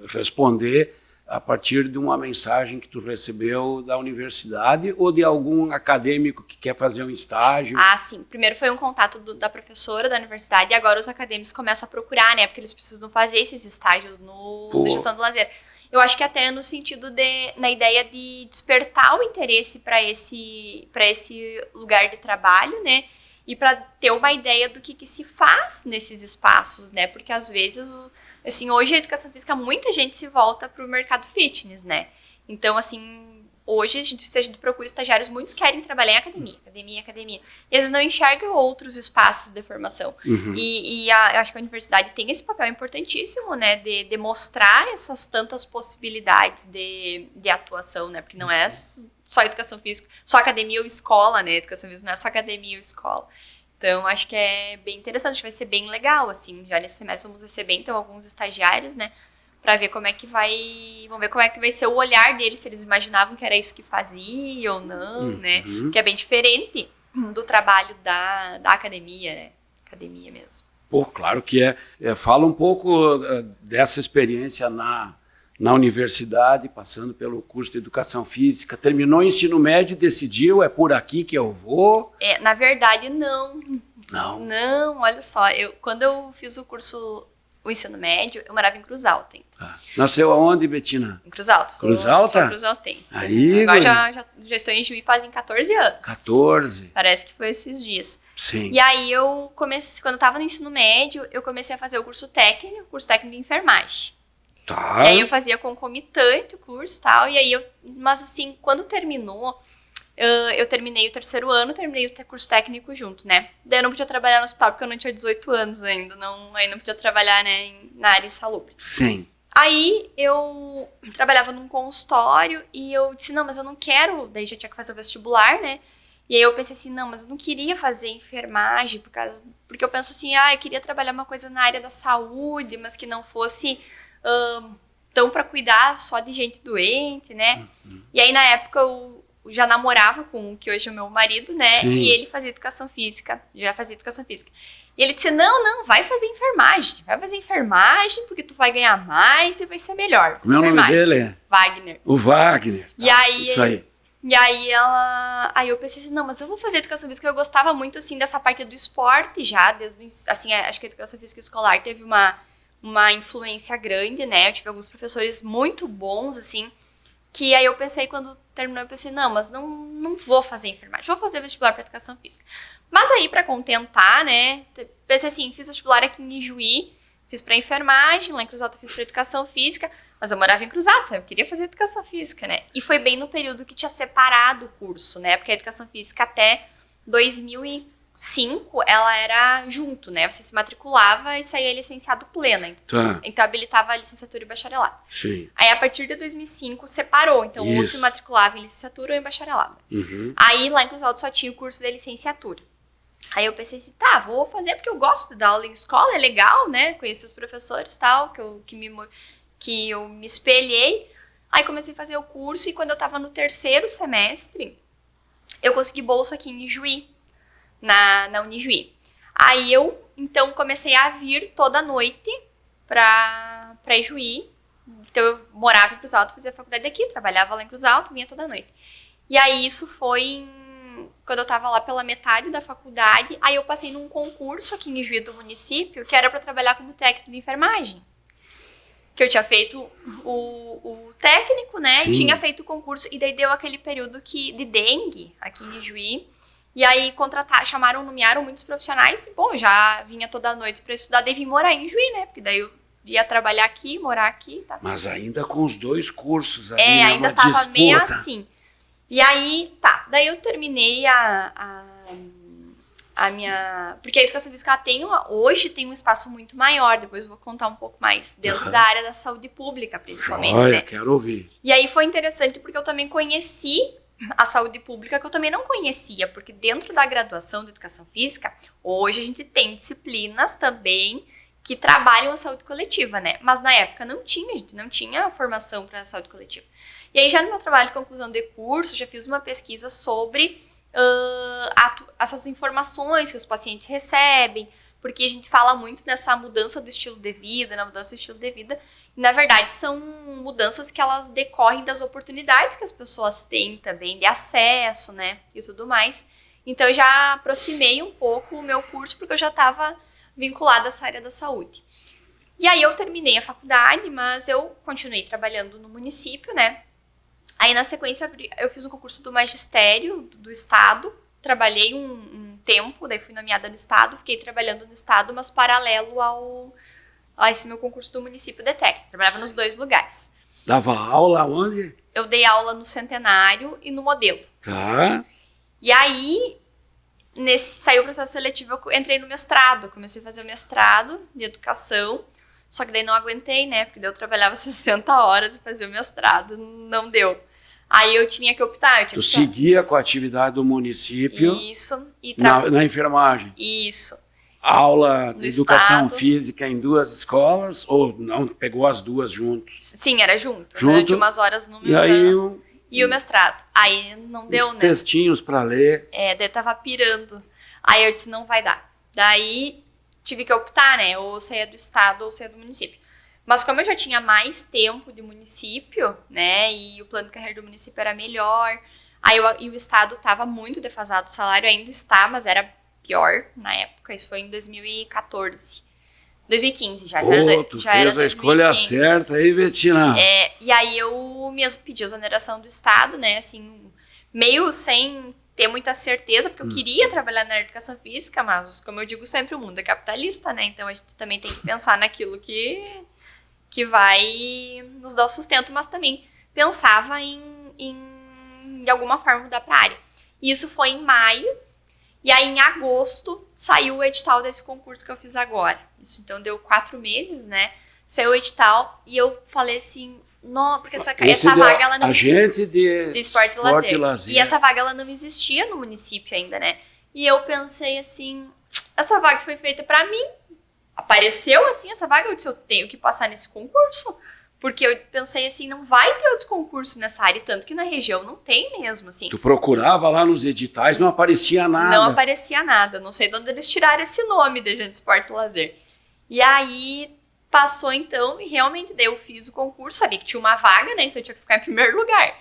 responder, a partir de uma mensagem que tu recebeu da universidade ou de algum acadêmico que quer fazer um estágio? Ah, sim. Primeiro foi um contato da professora da universidade e agora os acadêmicos começam a procurar, né? Porque eles precisam fazer esses estágios na gestão do lazer. Eu acho que até no sentido na ideia de despertar o interesse para esse lugar de trabalho, né? e para ter uma ideia do que se faz nesses espaços, né? Porque às vezes, assim, hoje a educação física, muita gente se volta para o mercado fitness, né? Então, assim, hoje, se a gente procura estagiários, muitos querem trabalhar em academia. E às vezes não enxergam outros espaços de formação. Eu acho que a universidade tem esse papel importantíssimo, né, de demonstrar essas tantas possibilidades de atuação, né, porque não é só educação física, só academia ou escola, né, educação física não é só academia ou escola. Então, acho que é bem interessante, vai ser bem legal, assim, já nesse semestre vamos receber, então, alguns estagiários, né, para ver como é que vai... Vamos ver como é que vai ser o olhar deles, se eles imaginavam que era isso que fazia ou não, né? Que é bem diferente do trabalho da academia, né? Academia mesmo. Pô, claro que é. Fala um pouco dessa experiência na universidade, passando pelo curso de Educação Física. Terminou o ensino médio e decidiu, é por aqui que eu vou? Na verdade, não. Não? Não, olha só. Quando eu fiz o ensino médio, eu morava em Cruz Alta. Nasceu aonde, Betina? Em Cruz Alta. Cruz Alta? Sou cruzaltense. Aí, agora já estou em Juí fazem 14 anos. 14? Parece que foi esses dias. Sim. E aí eu comecei, quando eu estava no ensino médio, eu comecei a fazer o curso técnico de enfermagem. Tá. E aí eu fazia concomitante o curso e tal, mas assim, quando terminou, eu terminei o terceiro ano, terminei o curso técnico junto, né? Daí eu não podia trabalhar no hospital porque eu não tinha 18 anos ainda, aí não podia trabalhar, né, na área insalubre. Sim. Aí eu trabalhava num consultório e eu disse, não, mas eu não quero, daí já tinha que fazer o vestibular, né? E aí eu pensei assim, não, mas eu não queria fazer enfermagem, porque eu penso assim, eu queria trabalhar uma coisa na área da saúde, mas que não fosse tão para cuidar só de gente doente, né? E aí na época eu já namorava com o que hoje é o meu marido, né? Sim. E ele fazia educação física, já fazia educação física. E ele disse, não, vai fazer enfermagem, porque tu vai ganhar mais e vai ser melhor. Como é o nome dele? Wagner. O Wagner. Tá, e aí, isso aí. E aí eu pensei assim, não, mas eu vou fazer educação física, eu gostava muito, assim, dessa parte do esporte já, assim, acho que a educação física escolar teve uma influência grande, né? Eu tive alguns professores muito bons, assim, que aí eu pensei, quando terminou, eu pensei, não, mas não vou fazer enfermagem, vou fazer vestibular para educação física. Mas aí, para contentar, né, pensei assim, fiz vestibular aqui em Ijuí, fiz para enfermagem, lá em Cruz Alta fiz para educação física, mas eu morava em Cruz Alta, eu queria fazer educação física, né? E foi bem no período que tinha separado o curso, né? Porque a educação física até 2005, ela era junto, né? Você se matriculava e saía licenciado plena. Tá. Então habilitava a licenciatura e bacharelado. Sim. Aí a partir de 2005 separou, então ou se matriculava em licenciatura ou em bacharelado. Aí lá em Cruz Alta só tinha o curso de licenciatura. Aí eu pensei assim, vou fazer porque eu gosto de dar aula em escola, é legal, né? Conheci os professores e tal, que eu me espelhei. Aí comecei a fazer o curso e quando eu tava no terceiro semestre, eu consegui bolsa aqui em Ijuí, na Unijuí. Aí eu, então, comecei a vir toda noite pra Ijuí. Então eu morava em Cruz Alta, fazia faculdade aqui, trabalhava lá em Cruz Alta, vinha toda noite. E aí isso foi quando eu tava lá pela metade da faculdade, aí eu passei num concurso aqui em Ijuí do município, que era para trabalhar como técnico de enfermagem. Que eu tinha feito o técnico, né? Sim. E tinha feito o concurso, e daí deu aquele período de dengue aqui em Ijuí. E aí nomearam muitos profissionais, e bom, já vinha toda noite para estudar, daí vim morar em Ijuí, né? Porque daí eu ia trabalhar aqui, morar aqui, tá? Mas ainda com os dois cursos ali, ainda tava disputa. Meio assim. E aí, daí eu terminei a minha... Porque a educação física hoje tem um espaço muito maior, depois eu vou contar um pouco mais, dentro da área da saúde pública, principalmente, Olha, né? Quero ouvir. E aí foi interessante porque eu também conheci a saúde pública, que eu também não conhecia, porque dentro da graduação de educação física, hoje a gente tem disciplinas também que trabalham a saúde coletiva, né? Mas na época a gente não tinha formação para a saúde coletiva. E aí já no meu trabalho de conclusão de curso, já fiz uma pesquisa sobre essas informações que os pacientes recebem, porque a gente fala muito nessa mudança do estilo de vida, e na verdade são mudanças que elas decorrem das oportunidades que as pessoas têm também, de acesso, né, e tudo mais. Então eu já aproximei um pouco o meu curso, porque eu já estava vinculada a essa área da saúde. E aí eu terminei a faculdade, mas eu continuei trabalhando no município, né. Aí na sequência eu fiz um concurso do magistério do estado, trabalhei um tempo, daí fui nomeada no estado, fiquei trabalhando no estado, mas paralelo a esse meu concurso do município de técnica. Trabalhava nos 2 lugares. Dava aula onde? Eu dei aula no Centenário e no Modelo. Tá. E aí, saiu o processo seletivo, eu entrei no mestrado. Comecei a fazer o mestrado de educação, só que daí não aguentei, né? Porque daí eu trabalhava 60 horas e fazia o mestrado, não deu. Aí eu tinha que optar. Tu seguia com a atividade do município. Isso. Na enfermagem. Isso. Aula de educação estado. Física em 2 escolas, ou não, pegou as 2 juntos? Sim, era junto. Durante umas horas no meu e o mestrado. Aí não deu, né? Textinhos para ler. Daí eu tava pirando. Aí eu disse, não vai dar. Daí tive que optar, né? Ou sair do estado ou sair do município. Mas como eu já tinha mais tempo de município, né? E o plano de carreira do município era melhor. E o estado tava muito defasado. O salário ainda está, mas era pior na época. Isso foi em 2014. 2015 já. Tu fez a escolha certa aí, Betina. E aí eu mesmo pedi a exoneração do estado, né? Assim, meio sem ter muita certeza, porque eu queria trabalhar na educação física, mas, como eu digo sempre, o mundo é capitalista, né? Então a gente também tem que pensar naquilo que vai nos dar o sustento, mas também pensava em alguma forma mudar para a área. E isso foi em maio, e aí em agosto saiu o edital desse concurso que eu fiz agora. Isso então deu 4 meses, né? Saiu o edital e eu falei assim, não, porque essa vaga ela não existia. De esporte e lazer. E essa vaga ela não existia no município ainda, né? E eu pensei assim, essa vaga foi feita para mim. Apareceu assim essa vaga, eu disse, eu tenho que passar nesse concurso. Porque eu pensei assim, não vai ter outro concurso nessa área, tanto que na região não tem mesmo, assim. Tu procurava lá nos editais, não aparecia nada. Não aparecia nada, não sei de onde eles tiraram esse nome de Agente Esporte e Lazer. E aí passou então, e realmente daí eu fiz o concurso, sabia que tinha uma vaga, né, então eu tinha que ficar em primeiro lugar.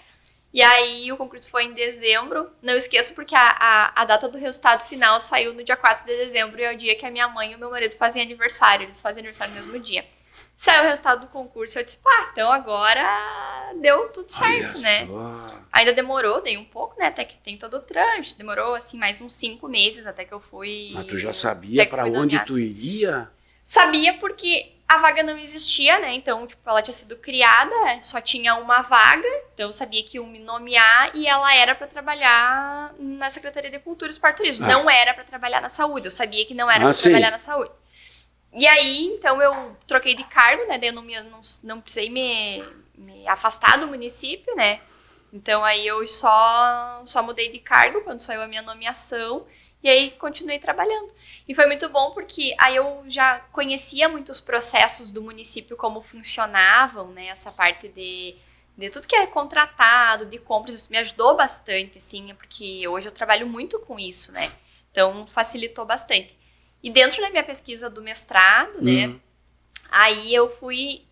E aí o concurso foi em dezembro, não esqueço porque a data do resultado final saiu no dia 4 de dezembro, e é o dia que a minha mãe e o meu marido fazem aniversário, eles fazem aniversário no mesmo dia. Saiu o resultado do concurso, eu disse, então agora deu tudo certo, né? Ainda demorou, dei um pouco, né? Até que tem todo o trâmite. Demorou, assim, mais uns 5 meses até que eu fui... Mas tu já sabia para onde tu iria? Sabia porque a vaga não existia, né? Então, tipo, ela tinha sido criada, só tinha uma vaga. Então, eu sabia que iam me nomear e ela era para trabalhar na Secretaria de Cultura, Esporte e Turismo. Não era para trabalhar na saúde. Eu sabia que não era para trabalhar na saúde. E aí, então, eu troquei de cargo, né? Daí eu não precisei me afastar do município, né? Então, aí eu só mudei de cargo quando saiu a minha nomeação. E aí, continuei trabalhando. E foi muito bom porque aí eu já conhecia muitos processos do município, como funcionavam, né? Essa parte de tudo que é contratado, de compras. Isso me ajudou bastante, assim, porque hoje eu trabalho muito com isso, né? Então, facilitou bastante. E dentro da minha pesquisa do mestrado, né, aí eu fui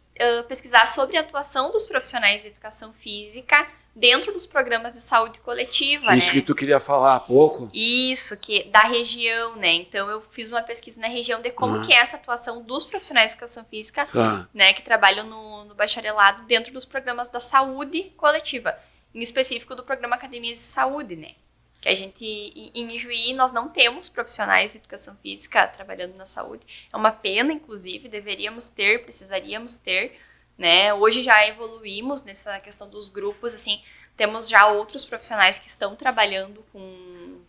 pesquisar sobre a atuação dos profissionais de educação física dentro dos programas de saúde coletiva, Isso, né? Que tu queria falar há pouco. Isso, que da região, né? Então, eu fiz uma pesquisa na região de como que é essa atuação dos profissionais de educação física, né, que trabalham no bacharelado dentro dos programas da saúde coletiva, em específico do programa Academias de Saúde, né? Que a gente, em Ijuí, nós não temos profissionais de educação física trabalhando na saúde. É uma pena, inclusive, deveríamos ter, precisaríamos ter, né? Hoje já evoluímos nessa questão dos grupos, assim, temos já outros profissionais que estão trabalhando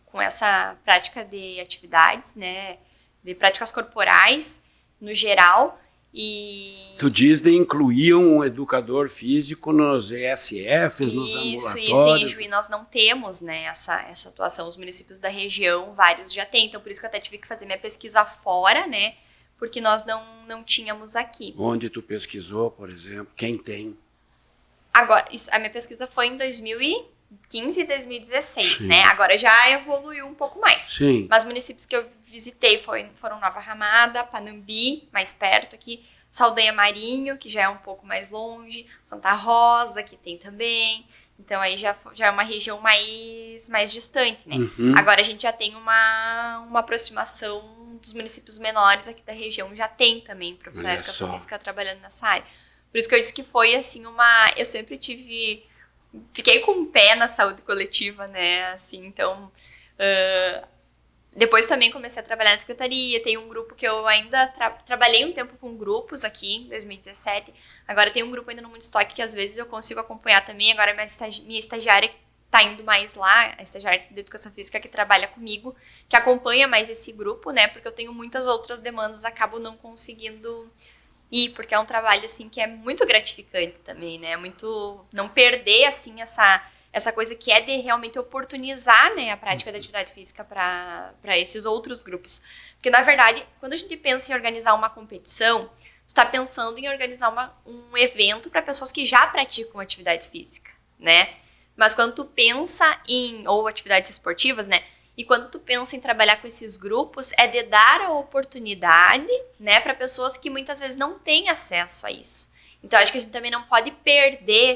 com essa prática de atividades, né? De práticas corporais, no geral. E... Tu diz de incluir um educador físico nos ESFs, nos ambulatórios. Isso, em Ijuí nós não temos, né, essa atuação. Os municípios da região, vários já têm, então por isso que eu até tive que fazer minha pesquisa fora, né, porque nós não tínhamos aqui. Onde tu pesquisou, por exemplo? Quem tem? Agora, a minha pesquisa foi em 2015 e 2016, né, agora já evoluiu um pouco mais. Sim. Mas municípios que eu visitei foram Nova Ramada, Panambi, mais perto aqui, Saldanha Marinho, que já é um pouco mais longe, Santa Rosa, que tem também. Então, aí já é uma região mais distante, né? Agora, a gente já tem uma aproximação dos municípios menores aqui da região, já tem também profissionais de educação física trabalhando nessa área. Por isso que eu disse que foi, assim, eu sempre fiquei com o pé na saúde coletiva, né? Assim, então... Depois também comecei a trabalhar na secretaria, tem um grupo que eu ainda trabalhei um tempo com grupos aqui, em 2017. Agora tem um grupo ainda no Woodstock que às vezes eu consigo acompanhar também. Agora minha estagiária tá indo mais lá, a estagiária de educação física que trabalha comigo, que acompanha mais esse grupo, né? Porque eu tenho muitas outras demandas, acabo não conseguindo ir, porque é um trabalho, assim, que é muito gratificante também, né? Muito não perder, assim, essa coisa que é de realmente oportunizar, né, a prática da atividade física para esses outros grupos. Porque, na verdade, quando a gente pensa em organizar uma competição, tu está pensando em organizar um evento para pessoas que já praticam atividade física, né? Mas quando tu pensa ou atividades esportivas, né? E quando tu pensa em trabalhar com esses grupos, é de dar a oportunidade, né, para pessoas que muitas vezes não têm acesso a isso. Então, acho que a gente também não pode perder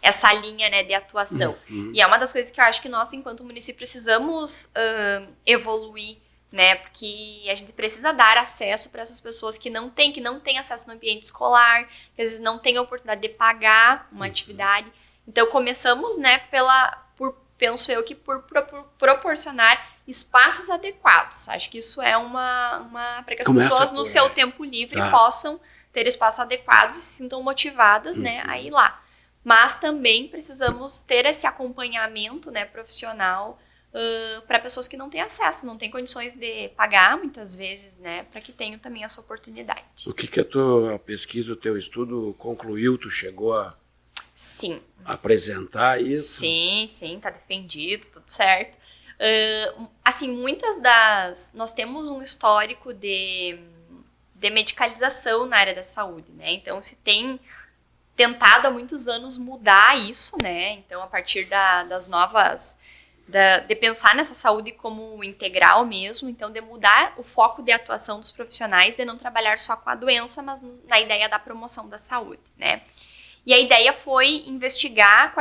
essa linha, né, de atuação. E é uma das coisas que eu acho que nós, enquanto município, precisamos evoluir, né, porque a gente precisa dar acesso para essas pessoas que não têm acesso no ambiente escolar, que às vezes não têm a oportunidade de pagar uma atividade. Então, começamos, né, penso eu que por proporcionar espaços adequados. Acho que isso é para que as pessoas no seu tempo livre possam ter espaços adequados e se sintam motivadas, né, a ir lá. Mas também precisamos ter esse acompanhamento, né, profissional para pessoas que não têm acesso, não têm condições de pagar muitas vezes, né, para que tenham também essa oportunidade. O que a tua pesquisa, o teu estudo concluiu? Tu chegou a Sim. apresentar isso? Sim, tá defendido, tudo certo. Assim, nós temos um histórico de medicalização na área da saúde, né? Então, se tem tentado há muitos anos mudar isso, né? Então, a partir das novas... de pensar nessa saúde como integral mesmo, então de mudar o foco de atuação dos profissionais, de não trabalhar só com a doença, mas na ideia da promoção da saúde, né? E a ideia foi investigar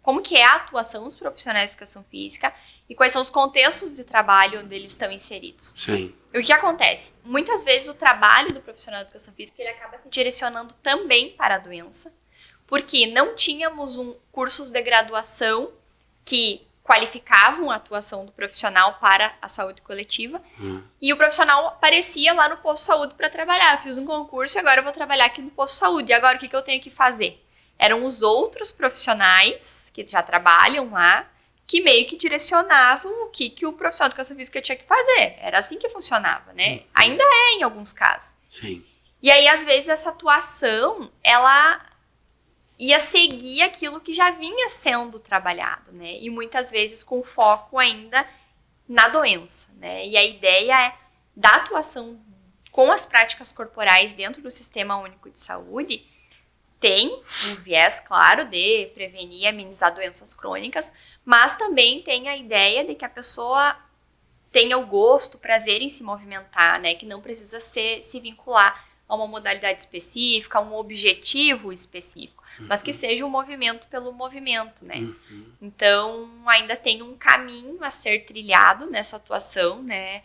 como que é a atuação dos profissionais de educação física e quais são os contextos de trabalho onde eles estão inseridos. Sim. E o que acontece? Muitas vezes o trabalho do profissional de educação física ele acaba se direcionando também para a doença, porque não tínhamos cursos de graduação que qualificavam a atuação do profissional para a saúde coletiva. E o profissional aparecia lá no posto de saúde para trabalhar. Fiz um concurso e agora eu vou trabalhar aqui no posto de saúde. E agora o que eu tenho que fazer? Eram os outros profissionais que já trabalham lá que meio que direcionavam o que o profissional de educação física tinha que fazer. Era assim que funcionava, né? Ainda é em alguns casos. Sim. E aí, às vezes, essa atuação, ela ia seguir aquilo que já vinha sendo trabalhado, né? E muitas vezes com foco ainda na doença, né? E a ideia é da atuação com as práticas corporais dentro do Sistema Único de Saúde tem um viés, claro, de prevenir e amenizar doenças crônicas, mas também tem a ideia de que a pessoa tenha o gosto, o prazer em se movimentar, né? Que não precisa se vincular a uma modalidade específica, a um objetivo específico, mas que seja um movimento pelo movimento, né? Então, ainda tem um caminho a ser trilhado nessa atuação, né?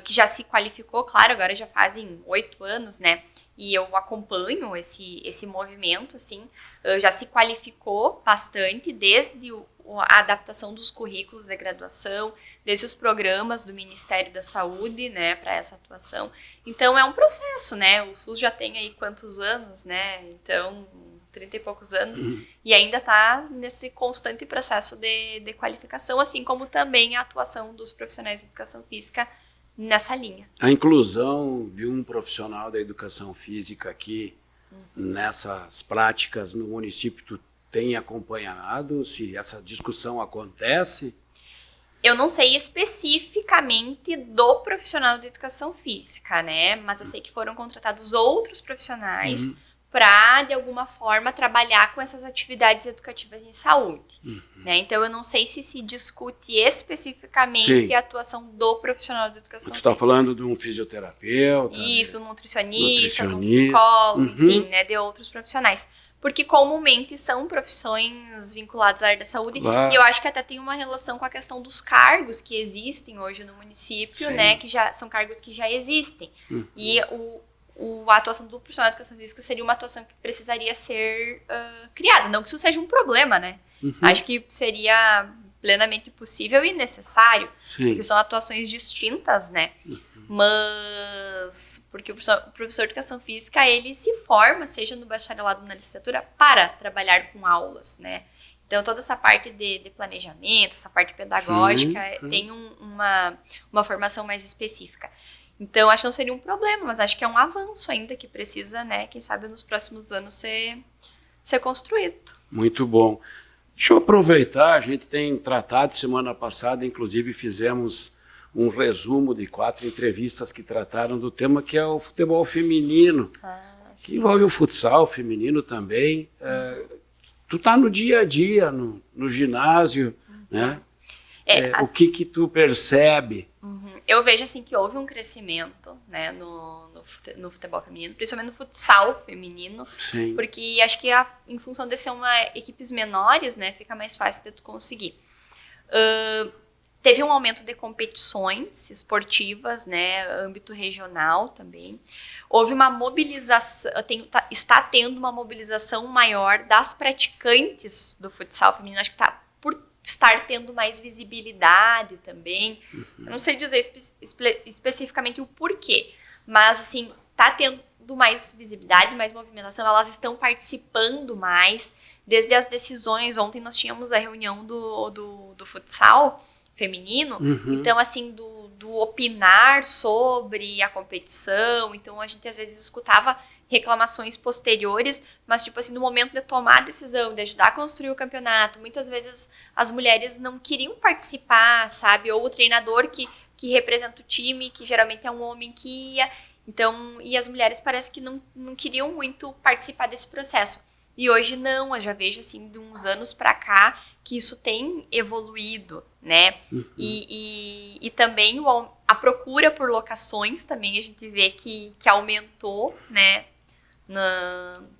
Que já se qualificou, claro, agora já fazem 8 anos, né? E eu acompanho esse movimento, assim, já se qualificou bastante desde a adaptação dos currículos de graduação, desde os programas do Ministério da Saúde, né, para essa atuação. Então, é um processo, né? O SUS já tem aí quantos anos, né? Então, 30 e poucos anos, e ainda está nesse constante processo de qualificação, assim como também a atuação dos profissionais de educação física nessa linha. A inclusão de um profissional da educação física aqui nessas práticas no município, tu tem acompanhado se essa discussão acontece? Eu não sei especificamente do profissional de educação física, né? Mas eu sei que foram contratados outros profissionais para, de alguma forma, trabalhar com essas atividades educativas em saúde. Né? Então, eu não sei se discute especificamente a atuação do profissional de educação física. Tu está falando de um fisioterapeuta? Isso, nutricionista, um psicólogo, enfim, né, de outros profissionais. Porque comumente são profissões vinculadas à área da saúde. E eu acho que até tem uma relação com a questão dos cargos que existem hoje no município, né? Que já são cargos que já existem. E a atuação do profissional de educação física seria uma atuação que precisaria ser criada. Não que isso seja um problema, né? Acho que seria plenamente possível e necessário, Sim. porque são atuações distintas, né? Mas porque o professor de educação física, ele se forma, seja no bacharelado ou na licenciatura, para trabalhar com aulas, né? Então, toda essa parte de planejamento, essa parte pedagógica, tem uma formação mais específica. Então, acho que não seria um problema, mas acho que é um avanço ainda que precisa, né, quem sabe nos próximos anos ser construído. Muito bom. Deixa eu aproveitar, a gente tem tratado, semana passada, inclusive fizemos um resumo de 4 entrevistas que trataram do tema, que é o futebol feminino, que envolve o futsal feminino também. Tu tá no dia a dia, no ginásio, né? O que tu percebe? Eu vejo assim que houve um crescimento, né, no futebol feminino, principalmente no futsal feminino. Sim. Porque acho que em função de ser equipes menores, né, fica mais fácil de tu conseguir. Teve um aumento de competições esportivas, né, âmbito regional também. Houve uma mobilização, está tendo uma mobilização maior das praticantes do futsal feminino. Acho que está por estar tendo mais visibilidade também. Eu não sei dizer especificamente o porquê, mas assim, está tendo mais visibilidade, mais movimentação. Elas estão participando mais, desde as decisões. Ontem nós tínhamos a reunião do futsal feminino, então assim, do opinar sobre a competição. Então a gente às vezes escutava reclamações posteriores, mas tipo assim, no momento de tomar a decisão, de ajudar a construir o campeonato, muitas vezes as mulheres não queriam participar, sabe? Ou o treinador que representa o time, que geralmente é um homem que ia. Então, e as mulheres parece que não queriam muito participar desse processo. E hoje não, eu já vejo assim, de uns anos para cá, que isso tem evoluído, né? E também a procura por locações também a gente vê que aumentou, né?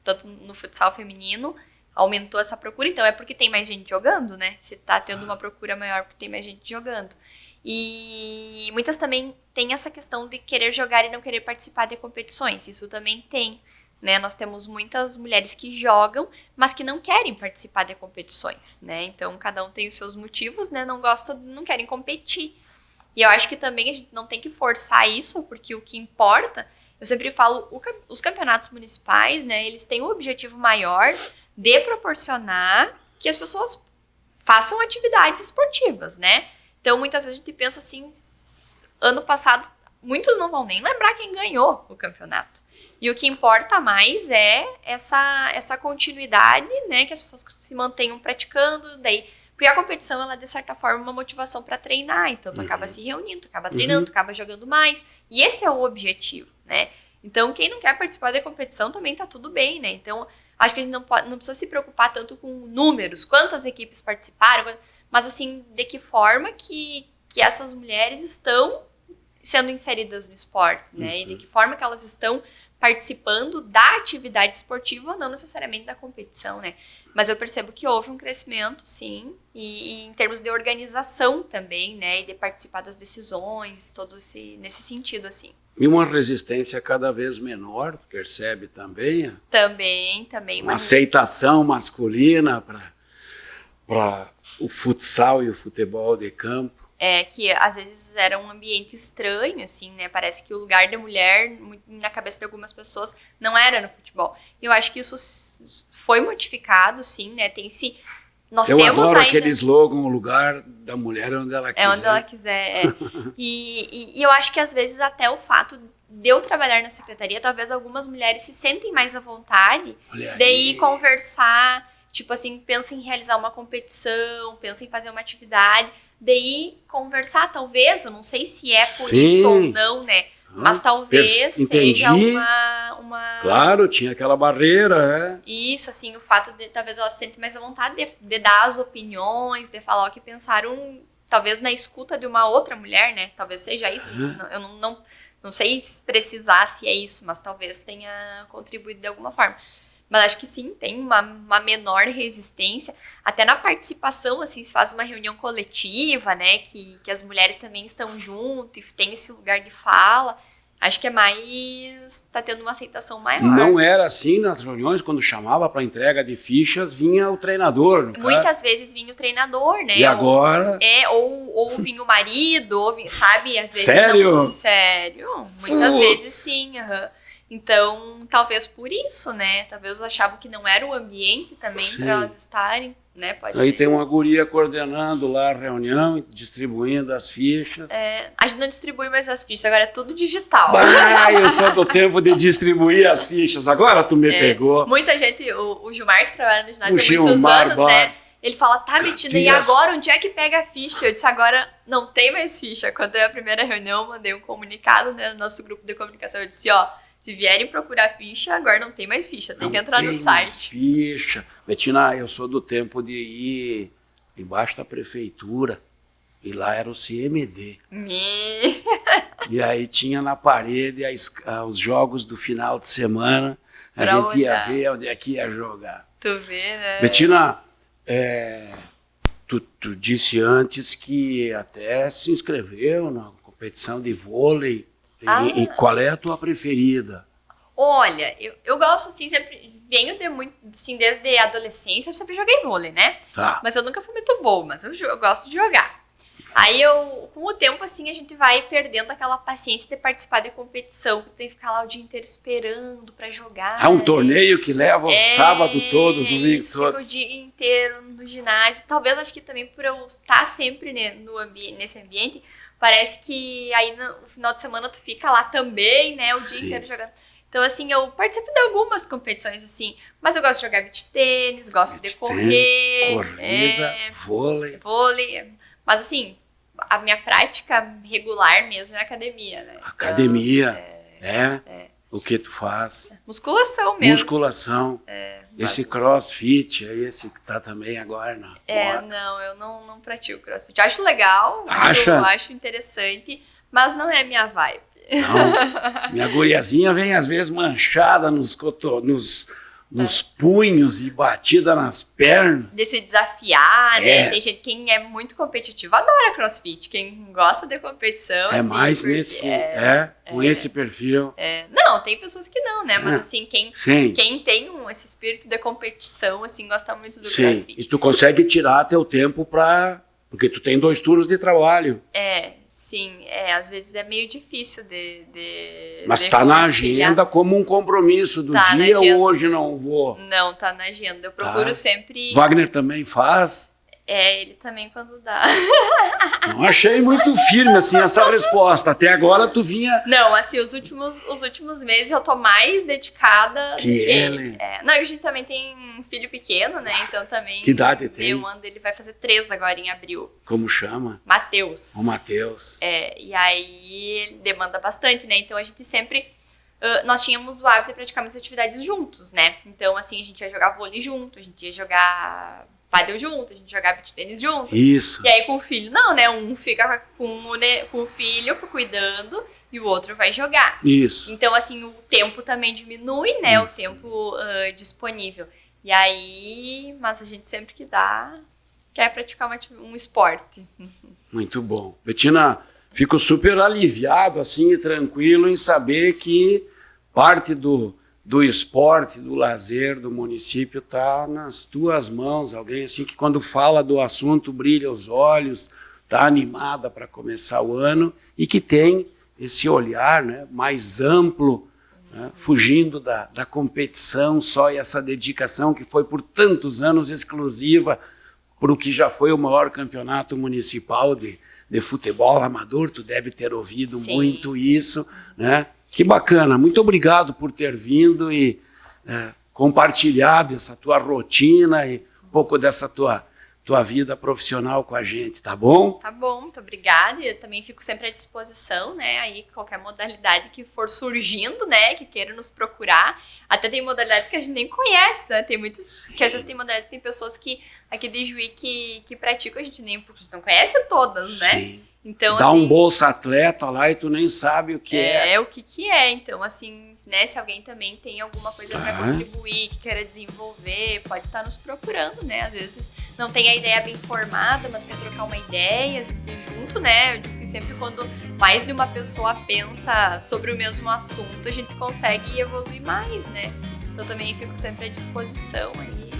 Tanto no futsal feminino, aumentou essa procura. Então é porque tem mais gente jogando, né? Se tá tendo uma procura maior porque tem mais gente jogando. E muitas também têm essa questão de querer jogar e não querer participar de competições. Isso também tem. Né, nós temos muitas mulheres que jogam, mas que não querem participar de competições, né? Então, cada um tem os seus motivos, né? Não querem competir. E eu acho que também a gente não tem que forçar isso, porque o que importa, eu sempre falo, os campeonatos municipais, né? Eles têm um objetivo maior de proporcionar que as pessoas façam atividades esportivas, né? Então, muitas vezes a gente pensa assim, ano passado, muitos não vão nem lembrar quem ganhou o campeonato. E o que importa mais é essa continuidade, né, que as pessoas se mantenham praticando, daí, porque a competição, ela é, de certa forma, uma motivação para treinar, então tu acaba se reunindo, tu acaba treinando, tu acaba jogando mais, e esse é o objetivo, né? Então, quem não quer participar da competição também tá tudo bem, né? Então, acho que a gente não precisa se preocupar tanto com números, quantas equipes participaram, mas assim, de que forma que essas mulheres estão sendo inseridas no esporte, né? E de que forma que elas estão participando da atividade esportiva, não necessariamente da competição, né? Mas eu percebo que houve um crescimento, sim, e em termos de organização também, né? E de participar das decisões, nesse sentido, assim. E uma resistência cada vez menor, percebe também? Também. Uma aceitação masculina para o futsal e o futebol de campo. Que às vezes era um ambiente estranho, assim, né? Parece que o lugar da mulher, na cabeça de algumas pessoas, não era no futebol. E eu acho que isso foi modificado, sim, né? Eu temos adoro ainda aquele slogan, o lugar da mulher é onde ela quiser. É onde ela quiser, E eu acho que às vezes até o fato de eu trabalhar na secretaria, talvez algumas mulheres se sentem mais à vontade de ir conversar, tipo assim, pensa em realizar uma competição, pensa em fazer uma atividade, daí conversar, talvez, eu não sei se é por isso ou não, né? Mas talvez seja uma... Claro, tinha aquela barreira, Isso, assim, o fato de talvez elas se sentem mais à vontade de dar as opiniões, de falar o que pensaram, talvez na escuta de uma outra mulher, né? Talvez seja isso. Eu não sei precisar se é isso, mas talvez tenha contribuído de alguma forma. Mas acho que sim, tem uma menor resistência. Até na participação, assim, se faz uma reunião coletiva, né? Que as mulheres também estão junto e tem esse lugar de fala. Acho que é mais... Tá tendo uma aceitação maior. Não era assim nas reuniões, quando chamava para entrega de fichas, vinha o treinador. Muitas vezes vinha o treinador, né? E agora? Ou vinha o marido, sabe? Às vezes Sério? Não, sério. Muitas vezes sim, Então, talvez por isso, né? Talvez achavam que não era o ambiente também para elas estarem, né? Pode Aí ser. tem uma guria coordenando lá a reunião, distribuindo as fichas. A gente não distribui mais as fichas, agora é tudo digital. Eu sou do tempo de distribuir as fichas, agora tu me pegou. Muita gente, o Gilmar, que trabalha no ginásio há muitos anos, né? Ele fala, tá, Betina, e agora onde é que pega a ficha? Eu disse, agora não tem mais ficha. Quando é a primeira reunião, eu mandei um comunicado, né, no nosso grupo de comunicação. Eu disse, se vierem procurar ficha, agora não tem mais ficha, tem que entrar no site. Mais ficha. Betina, eu sou do tempo de ir embaixo da prefeitura, e lá era o CMD. E aí tinha na parede os jogos do final de semana, a gente ia ver onde é que ia jogar. Tu vê, né? Betina, tu disse antes que até se inscreveu na competição de vôlei. E qual é a tua preferida? Olha, eu gosto assim, sempre venho de muito, assim, desde a adolescência, eu sempre joguei vôlei, né? Tá. Mas eu nunca fui muito boa, mas eu gosto de jogar. Aí com o tempo, assim, a gente vai perdendo aquela paciência de participar de competição, que tu tem que ficar lá o dia inteiro esperando pra jogar. É um torneio que leva o sábado todo, domingo todo. Fica o dia inteiro no ginásio. Talvez, acho que também por eu estar sempre nesse ambiente, parece que aí no final de semana tu fica lá também, né, o dia inteiro jogando. Então, assim, eu participo de algumas competições, assim, mas eu gosto de jogar beach tênis, gosto de correr. Corrida, vôlei. Mas, assim, a minha prática regular mesmo é academia, né? Academia, o que tu faz? Musculação mesmo. Musculação. Esse crossfit, esse que tá também agora na moda. Não, eu não pratico crossfit. Acho legal, acho interessante, mas não é minha vibe. Não, minha guriazinha vem às vezes manchada nos punhos e batida nas pernas. De se desafiar, né? Tem gente, quem é muito competitivo adora crossfit. Quem gosta de competição... É assim, mais nesse... com esse perfil. Não, tem pessoas que não, né? Mas assim, quem tem esse espírito de competição, assim, gosta muito do crossfit. E tu consegue tirar teu tempo porque tu tem 2 turnos de trabalho. Sim, às vezes é meio difícil Mas tá na agenda como um compromisso do dia ou hoje não vou? Não, tá na agenda. Eu procuro sempre... Wagner também faz? Ele também quando dá. Não achei muito firme, assim, essa resposta. Até agora tu vinha... Não, assim, os últimos meses eu tô mais dedicada que ele. Não, a gente também tem um filho pequeno, né? Então também... Que idade tem? Ele vai fazer 3 agora em abril. Como chama? Matheus. O Matheus. E aí ele demanda bastante, né? Então a gente sempre... nós tínhamos o hábito de praticar muitas atividades juntos, né? Então, assim, a gente ia jogar vôlei junto, a gente ia jogar... pádel junto, a gente jogava beach tênis junto. Isso. E aí com o filho, não, né? Um fica com o filho cuidando e o outro vai jogar. Isso. Então, assim, o tempo também diminui, né? O tempo disponível. E aí, mas a gente sempre que dá, quer praticar um esporte. Muito bom. Betina, fico super aliviado, assim, e tranquilo em saber que parte do esporte, do lazer do município está nas tuas mãos. Alguém assim que quando fala do assunto brilha os olhos, está animada para começar o ano e que tem esse olhar, né, mais amplo, né, fugindo da competição só, e essa dedicação que foi por tantos anos exclusiva para o que já foi o maior campeonato municipal de futebol amador. Tu deve ter ouvido muito isso, né? Que bacana, muito obrigado por ter vindo e compartilhado essa tua rotina e um pouco dessa tua vida profissional com a gente, tá bom? Tá bom, muito obrigada. Eu também fico sempre à disposição, né? Aí qualquer modalidade que for surgindo, né? Que queira nos procurar. Até tem modalidades que a gente nem conhece, né? Tem muitas, que às vezes tem modalidades, tem pessoas que aqui de Juí que praticam, a gente não conhece todas, né? Sim. Então, dá assim, um Bolsa Atleta lá e tu nem sabe o que é. É o que é. Então, assim, né, se alguém também tem alguma coisa para contribuir, que queira desenvolver, pode estar nos procurando, né? Às vezes não tem a ideia bem formada, mas quer trocar uma ideia junto, né? Eu digo que sempre quando mais de uma pessoa pensa sobre o mesmo assunto, a gente consegue evoluir mais, né? Então também fico sempre à disposição aí.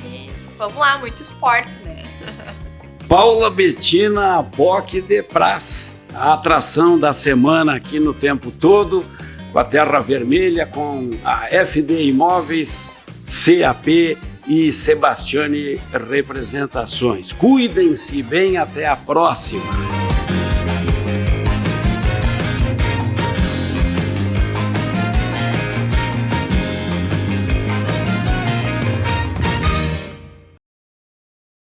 E vamos lá, muito esporte, né? Paula Bettina Bock de Praz, a atração da semana aqui no Tempo Todo, com a Terra Vermelha, com a FD Imóveis, CAP e Sebastiane Representações. Cuidem-se bem, até a próxima!